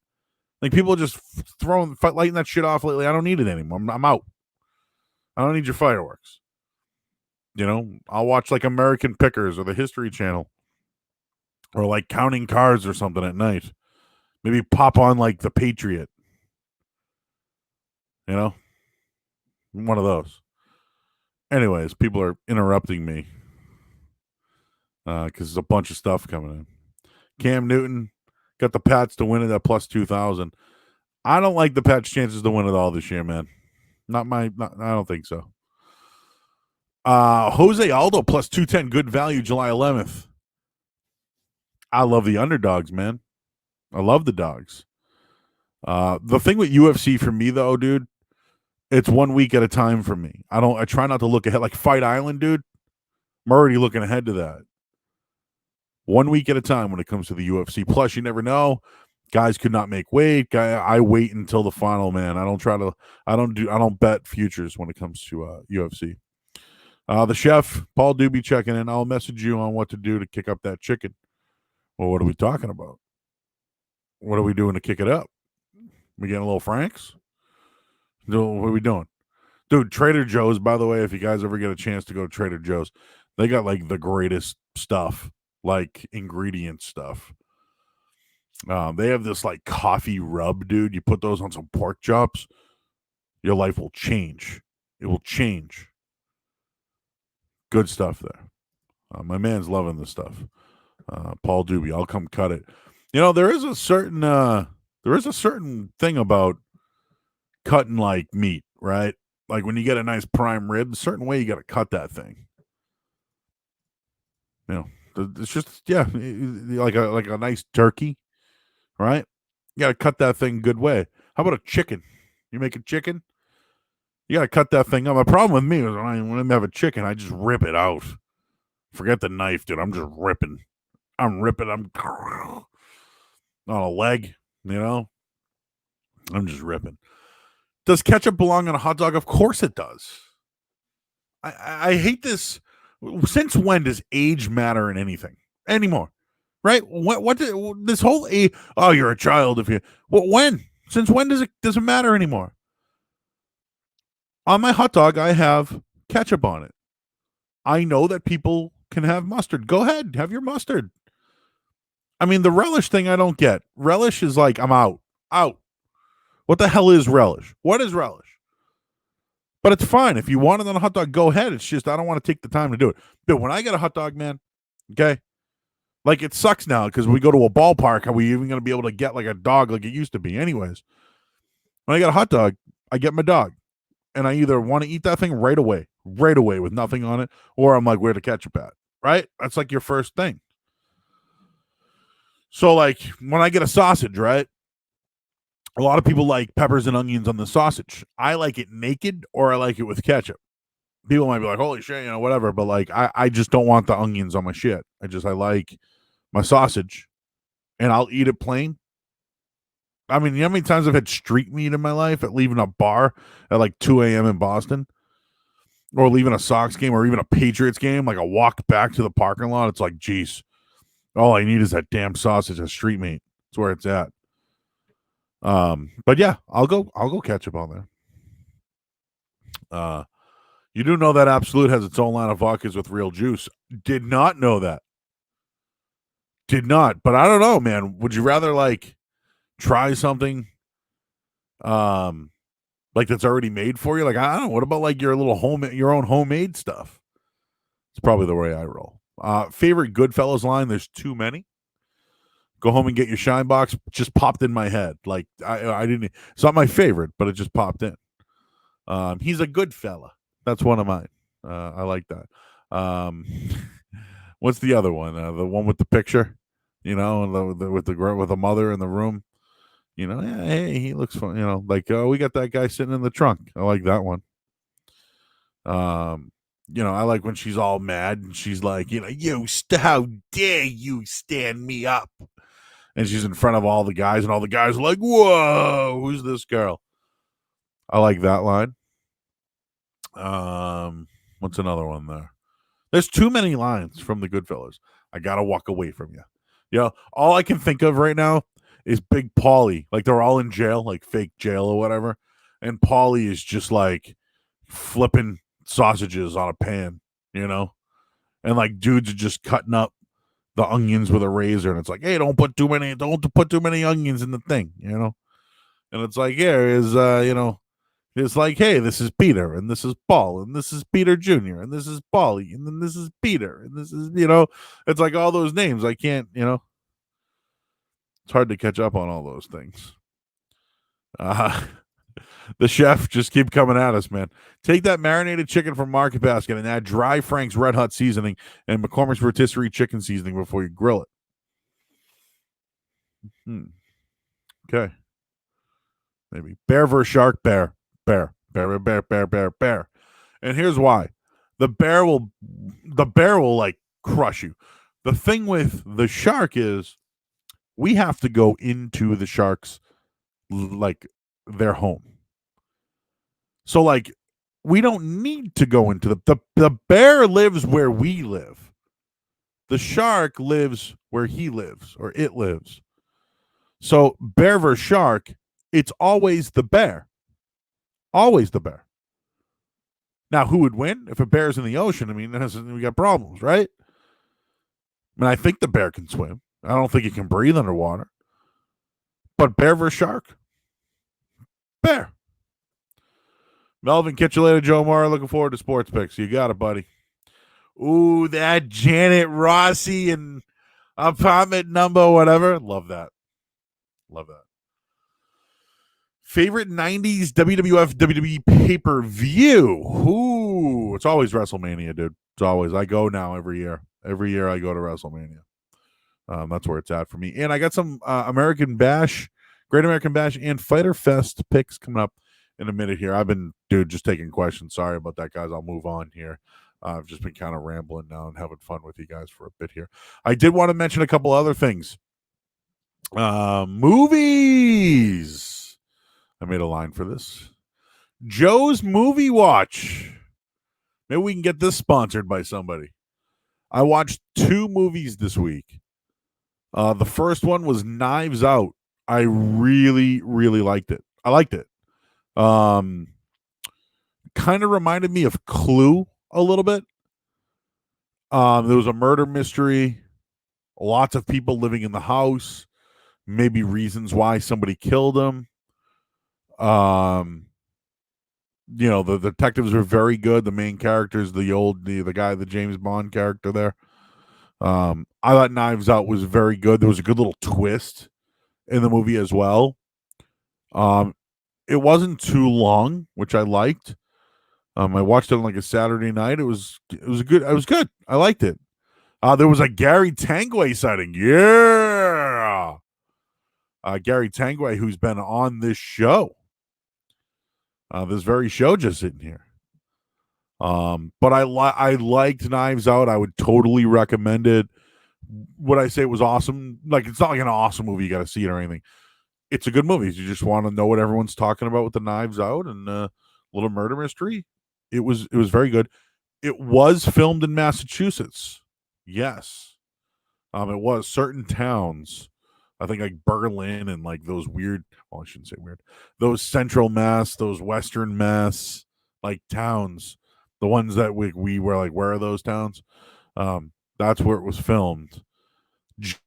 Like people just lighting that shit off lately. I don't need it anymore. I'm out. I don't need your fireworks. I'll watch like American Pickers or the History Channel or like Counting Cards or something at night. Maybe pop on like The Patriot. One of those. Anyways, people are interrupting me because there's a bunch of stuff coming in. Cam Newton got the Pats to win it at plus 2,000. I don't like the Pats' chances to win it all this year, man. I don't think so. Jose Aldo plus 210, good value, July 11th. I love the underdogs, man. I love the dogs. The thing with UFC for me, though, dude, it's 1 week at a time for me. I try not to look ahead. Like Fight Island, dude, I'm already looking ahead to that. 1 week at a time when it comes to the UFC. Plus, you never know. Guys could not make weight. I wait until the final, man. I don't bet futures when it comes to UFC. The chef, Paul Dube, checking in. I'll message you on what to do to kick up that chicken. Well, what are we talking about? What are we doing to kick it up? We getting a little Franks? What are we doing? Dude, Trader Joe's, by the way, if you guys ever get a chance to go to Trader Joe's, they got like the greatest stuff, like ingredient stuff. They have this like coffee rub, dude. You put those on some pork chops, your life will change. It will change. Good stuff there. My man's loving this stuff. Paul Doobie, I'll come cut it. There is a certain thing about cutting like meat, right? Like when you get a nice prime rib, a certain way you got to cut that thing. It's just like a nice turkey, right? You got to cut that thing good way. How about a chicken? You make a chicken, you got to cut that thing up. My problem with me is when I have a chicken, I just rip it out. Forget the knife, dude. I'm just ripping. I'm on a leg, you know? I'm just ripping. Does ketchup belong on a hot dog? Of course it does. I hate this. Since when does age matter in anything anymore? Right? What this whole age? Oh, you're a child if you. Well, when? Since when does it matter anymore? On my hot dog, I have ketchup on it. I know that people can have mustard. Go ahead, have your mustard. I mean, the relish thing I don't get. Relish is like, I'm out. Out. What the hell is relish? What is relish? But it's fine. If you want it on a hot dog, go ahead. It's just I don't want to take the time to do it. But when I get a hot dog, man, okay, like it sucks now because we go to a ballpark. Are we even going to be able to get like a dog like it used to be? Anyways, when I get a hot dog, I get my dog. And I either want to eat that thing right away with nothing on it, or I'm like, where the ketchup at? Right? That's like your first thing. So like when I get a sausage, right? A lot of people like peppers and onions on the sausage. I like it naked or I like it with ketchup. People might be like, holy shit, whatever. But like, I just don't want the onions on my shit. I like my sausage and I'll eat it plain. I mean, you know how many times I've had street meat in my life at leaving a bar at like 2 a.m. in Boston? Or leaving a Sox game or even a Patriots game, like a walk back to the parking lot. It's like, geez, all I need is that damn sausage and street meat. That's where it's at. But yeah, I'll go ketchup on there. You do know that Absolute has its own line of vodkas with real juice. Did not know that. Did not. But I don't know, man. Would you rather like try something like that's already made for you? Like, I don't know. What about like your own homemade stuff? It's probably the way I roll. Favorite Goodfellas line, there's too many. Go home and get your shine box. Just popped in my head. Like I didn't. It's not my favorite, but it just popped in. He's a good fella. That's one of mine. I like that. What's the other one? The one with the picture, with the mother in the room. Yeah, hey, he looks fun. Like, oh, we got that guy sitting in the trunk. I like that one. I like when she's all mad and she's like, how dare you stand me up? And she's in front of all the guys, and all the guys are like, whoa, who's this girl? I like that line. What's another one there? There's too many lines from the Goodfellas. I gotta walk away from you. All I can think of right now is Big Paulie. Like they're all in jail, like fake jail or whatever. And Paulie is just like flipping sausages on a pan, and like dudes are just cutting up the onions with a razor, and it's like, hey, don't put too many onions in the thing, and it's like, it's like, hey, this is Peter, and this is Paul, and this is Peter Jr., and this is Paulie, and then this is Peter, and this is, it's like all those names. I can't, it's hard to catch up on all those things. The chef just keep coming at us, man. Take that marinated chicken from Market Basket and add dry Frank's Red Hot seasoning and McCormick's rotisserie chicken seasoning before you grill it. Okay. Maybe bear versus shark. Bear. And here's why. The bear will like crush you. The thing with the shark is we have to go into the shark's like their home. So like we don't need to go into the bear lives where we live. The shark lives where he lives or it lives. So bear versus shark, it's always the bear. Always the bear. Now, who would win? If a bear's in the ocean, I mean, we got problems, right? I mean, I think the bear can swim. I don't think it can breathe underwater. But bear versus shark? Bear. Melvin, catch you later, Joe Mara. Looking forward to sports picks. You got it, buddy. Ooh, that Janet Rossi and apartment number, whatever. Love that. Love that. Favorite 90s WWF WWE pay-per-view? Ooh, it's always WrestleMania, dude. It's always. I go now every year. Every year I go to WrestleMania. That's where it's at for me. And I got some American Bash, Great American Bash, and Fyter Fest picks coming up in a minute here. I've been, just taking questions. Sorry about that, guys. I'll move on here. I've just been kind of rambling now and having fun with you guys for a bit here. I did want to mention a couple other things. Movies. I made a line for this. Joe's Movie Watch. Maybe we can get this sponsored by somebody. I watched 2 movies this week. The first one was Knives Out. I really, really liked it. I liked it. Kind of reminded me of Clue a little bit. There was a murder mystery, lots of people living in the house, maybe reasons why somebody killed them. The detectives were very good. The main characters, the guy, the James Bond character there. I thought Knives Out was very good. There was a good little twist in the movie as well. It wasn't too long, which I liked. I watched it on like a Saturday night. It was good. I was good. I liked it. There was a Gary Tanguay sighting. Yeah. Gary Tanguay, who's been on this show. This very show just sitting here. But I liked Knives Out. I would totally recommend it. Would I say it was awesome? Like, it's not like an awesome movie. You got to see it or anything. It's a good movie. You just want to know what everyone's talking about with the Knives Out and little murder mystery. It was very good. It was filmed in Massachusetts. Yes. It was certain towns. I think like Berlin and like those weird, well, I shouldn't say weird, those central Mass, those Western Mass, like towns, the ones that we were like, where are those towns? That's where it was filmed.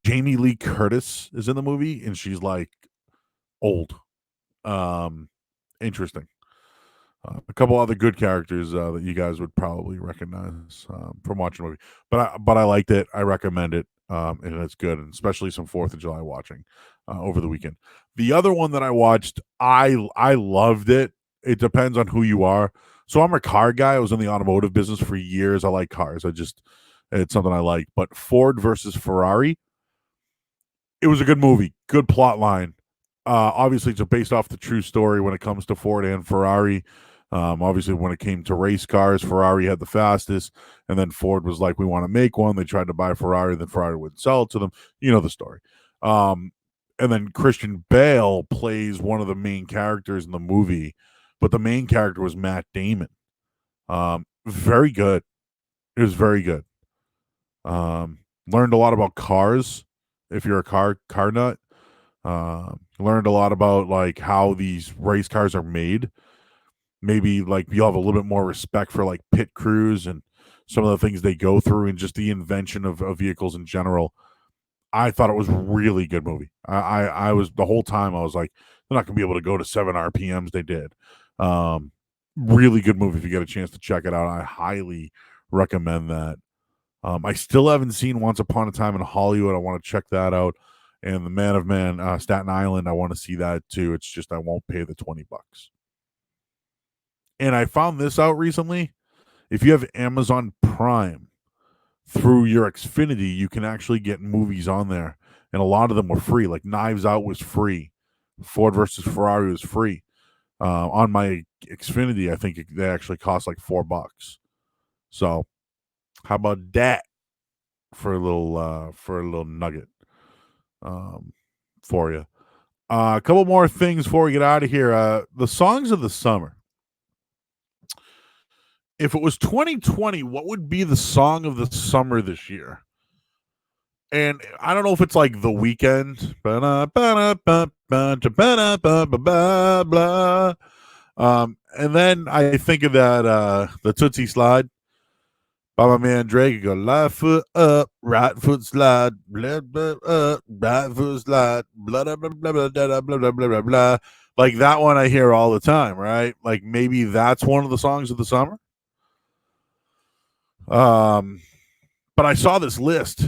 Jamie Lee Curtis is in the movie, and she's like old. Interesting. A couple other good characters that you guys would probably recognize from watching the movie, but I liked it. I recommend it, and it's good, and especially some 4th of July watching over the weekend. The other one that I watched, I loved it. It depends on who you are. So I'm a car guy. I was in the automotive business for years. I like cars. It's something I like. But Ford versus Ferrari, it was a good movie, good plot line. Obviously, it's based off the true story when it comes to Ford and Ferrari. Obviously, when it came to race cars, Ferrari had the fastest, and then Ford was like, we want to make one. They tried to buy Ferrari, then Ferrari wouldn't sell it to them. You know the story. And then Christian Bale plays one of the main characters in the movie, but the main character was Matt Damon. Very good. It was very good. Learned a lot about cars. If you're a car nut, learned a lot about like how these race cars are made. Maybe like you'll have a little bit more respect for like pit crews and some of the things they go through and just the invention of vehicles in general. I thought it was a really good movie. I was the whole time I was like, they're not gonna be able to go to 7 RPMs. They did. Really good movie. If you get a chance to check it out, I highly recommend that. I still haven't seen Once Upon a Time in Hollywood. I want to check that out. And The Man of Man, Staten Island, I want to see that too. It's just I won't pay the $20. And I found this out recently. If you have Amazon Prime through your Xfinity, you can actually get movies on there. And a lot of them were free. Like Knives Out was free. Ford versus Ferrari was free. On my Xfinity, I think they actually cost like $4. So how about that for a little nugget for you? A couple more things before we get out of here. The songs of the summer. If it was 2020, what would be the song of the summer this year? And I don't know if it's like The Weeknd. And then I think of that the Tootsie Slide by my man Drake. Go left foot up, right foot slide, blah, blah, up, right foot slide, blah, blah, blah, blah, blah, blah, blah, blah, blah, blah. Like that one I hear all the time, right? Like maybe that's one of the songs of the summer. But I saw this list,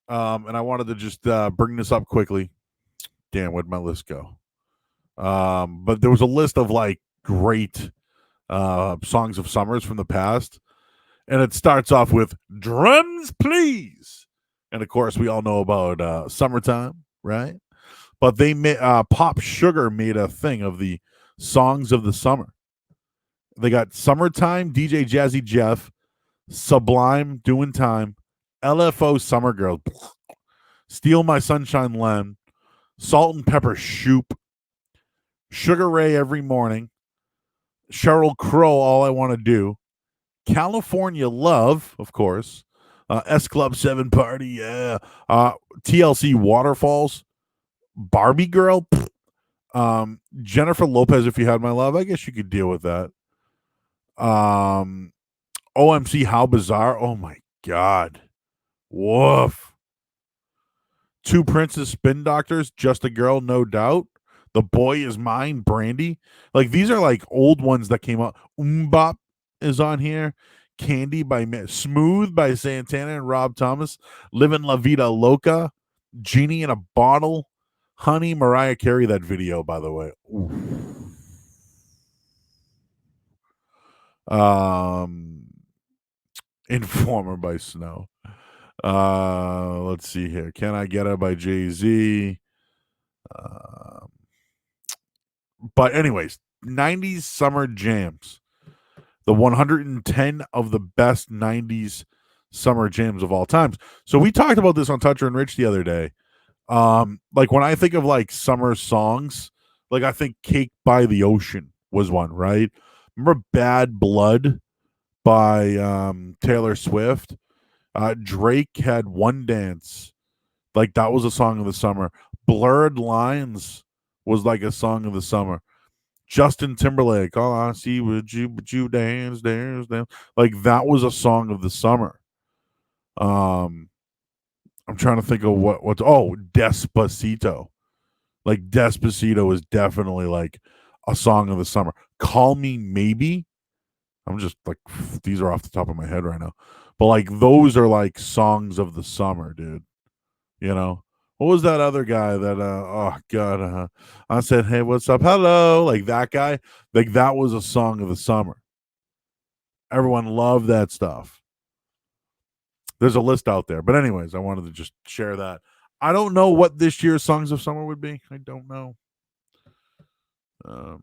and I wanted to just bring this up quickly. Damn, where'd my list go? But there was a list of like great songs of summers from the past, and it starts off with "Drums, Please," and of course we all know about "Summertime," right? But they made Pop Sugar made a thing of the songs of the summer. They got "Summertime," DJ Jazzy Jeff, Sublime, Doing Time, LFO, Summer Girl, Steal My Sunshine, Len, Salt and Pepper, Shoop, Sugar Ray, Every Morning, Sheryl Crow, All I Want to Do, California Love, of course, S Club 7 Party, yeah, TLC Waterfalls, Barbie Girl, Jennifer Lopez, If You Had My Love. I guess you could deal with that. OMC, How Bizarre. Oh my God. Woof. Two Princes, Spin Doctors, Just a Girl, No Doubt. The Boy Is Mine, Brandy. Like, these are like old ones that came out. Bop is on here. Candy by Smooth by Santana and Rob Thomas. Livin' La Vida Loca. Genie in a Bottle. Honey, Mariah Carey, that video, by the way. Oof. Informer by Snow. Let's see here. Can I Get It by Jay-Z? But anyways, 90s summer jams. The 110 of the best 90s summer jams of all times. So we talked about this on Toucher and Rich the other day. Like, when I think of like summer songs, like, I think Cake by the Ocean was one, right? Remember Bad Blood by Taylor Swift? Drake had One Dance. Like, that was a song of the summer. Blurred Lines was like a song of the summer. Justin Timberlake, all I see with you, but you dance, dance, dance. Like, that was a song of the summer. I'm trying to think of what's Despacito. Like, Despacito is definitely like a song of the summer. Call Me Maybe. I'm just like, these are off the top of my head right now. But like, those are like songs of the summer, dude. You know? What was that other guy that oh God, I said, "Hey, what's up? Hello." Like, that guy, like, that was a song of the summer. Everyone loved that stuff. There's a list out there. But anyways, I wanted to just share that. I don't know what this year's songs of summer would be. I don't know. I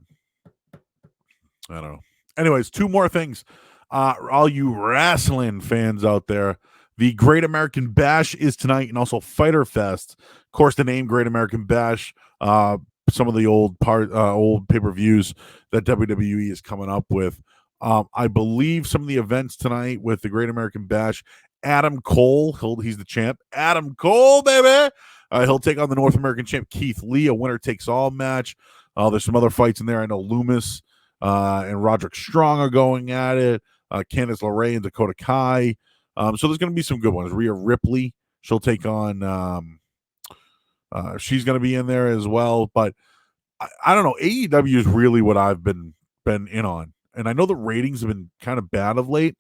don't know. Anyways, two more things. All you wrestling fans out there, the Great American Bash is tonight, and also Fyter Fest. Of course, the name Great American Bash, some of the old pay-per-views that WWE is coming up with. I believe some of the events tonight with the Great American Bash, Adam Cole, he's the champ. Adam Cole, baby. He'll take on the North American champ Keith Lee, a winner-takes-all match. There's some other fights in there. I know Loomis and Roderick Strong are going at it. Candice LeRae and Dakota Kai. So there's going to be some good ones. Rhea Ripley, she'll take on. She's going to be in there as well. But I don't know. AEW is really what I've been in on, and I know the ratings have been kind of bad of late.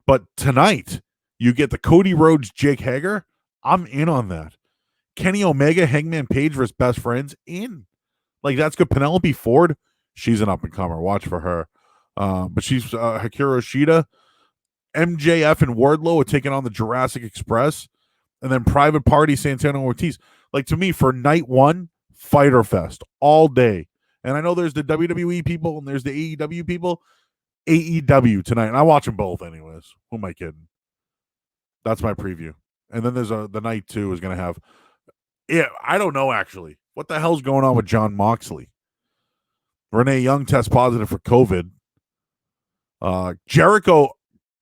But tonight you get the Cody Rhodes, Jake Hager. I'm in on that. Kenny Omega, Hangman Page versus Best Friends, in. Like, that's good. Penelope Ford, she's an up and comer. Watch for her. But she's Hikaru Shida. MJF and Wardlow are taking on the Jurassic Express. And then Private Party, Santana Ortiz. Like, to me, for night one, Fyter Fest all day. And I know there's the WWE people and there's the AEW people. AEW tonight. And I watch them both anyways. Who am I kidding? That's my preview. And then there's the night two is going to have. Yeah, I don't know, actually. What the hell's going on with John Moxley? Renee Young tests positive for COVID. Jericho,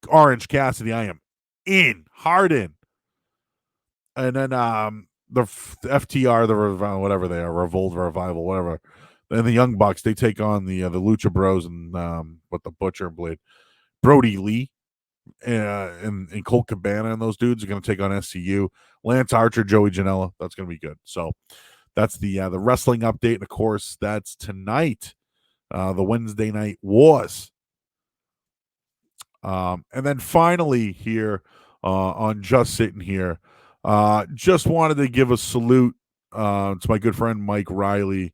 Orange Cassidy, I am in, hard in. And then the FTR, the whatever they are, Revolt, Revival, whatever. And the Young Bucks, they take on the Lucha Bros and with the Butcher and Blade. Brody Lee and Colt Cabana and those dudes are going to take on SCU. Lance Archer, Joey Janela. That's going to be good. So that's the wrestling update. And of course, that's tonight. The Wednesday Night Wars. And then finally here on Just Sitting Here, just wanted to give a salute to my good friend Mike Riley.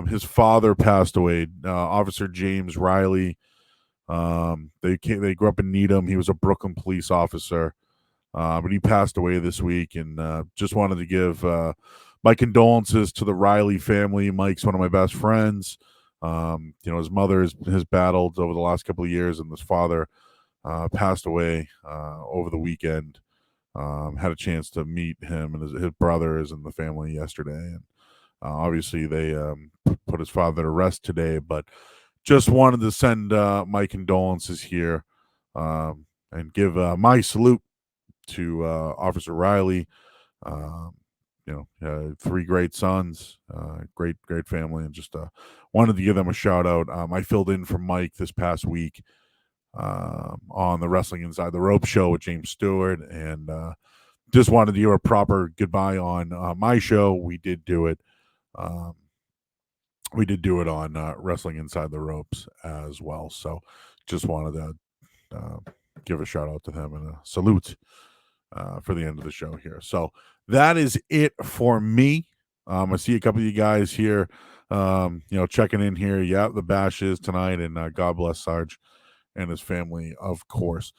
His father passed away, Officer James Riley. They grew up in Needham. He was a Brooklyn police officer, but he passed away this week, and just wanted to give my condolences to the Riley family. Mike's one of my best friends. His mother has battled over the last couple of years, and his father passed away over the weekend. Had a chance to meet him and his brothers and the family yesterday, and obviously they put his father to rest today. But just wanted to send my condolences here and give my salute to Officer Riley. Three great sons, great family, and just wanted to give them a shout out. I filled in for Mike this past week on the Wrestling Inside the Rope show with James Stewart, and just wanted to give a proper goodbye on my show. We did do it. We did do it on Wrestling Inside the Ropes as well. So just wanted to give a shout out to them and a salute for the end of the show here. So that is it for me. I see a couple of you guys here, checking in here. Yeah, the bash is tonight, and God bless Sarge and his family, of course.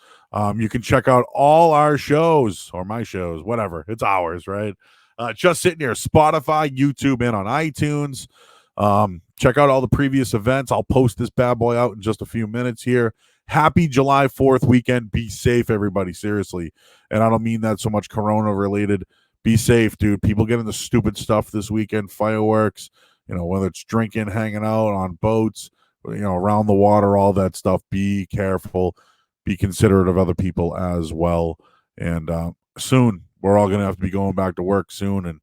You can check out all our shows, or my shows, whatever. It's ours, right? Just Sittin here, Spotify, YouTube, and on iTunes. Check out all the previous events. I'll post this bad boy out in just a few minutes here. Happy July 4th weekend. Be safe, everybody, seriously. And I don't mean that so much corona related. Be safe, dude. People getting the stupid stuff this weekend, fireworks, whether it's drinking, hanging out on boats, around the water, all that stuff. Be careful. Be considerate of other people as well. And soon, we're all going to have to be going back to work soon, and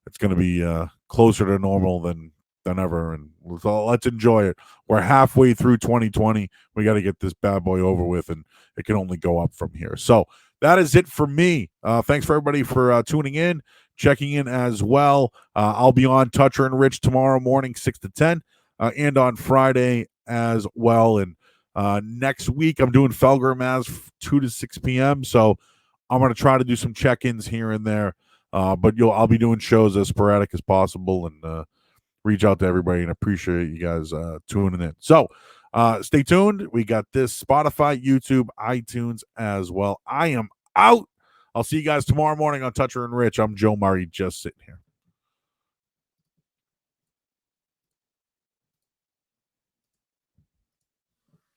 it's going to be closer to normal than ever. And let's enjoy it. We're halfway through 2020. We got to get this bad boy over with, and it can only go up from here. So that is it for me. Thanks for everybody for tuning in, checking in as well. I'll be on Toucher and Rich tomorrow morning, 6 to 10, and on Friday as well. And next week, I'm doing Felger Maz 2 to 6 p.m. So I'm going to try to do some check-ins here and there. But I'll be doing shows as sporadic as possible, and reach out to everybody, and appreciate you guys tuning in. So stay tuned. We got this Spotify, YouTube, iTunes as well. I am out. I'll see you guys tomorrow morning on Toucher and Rich. I'm Joe Murray, just sitting here.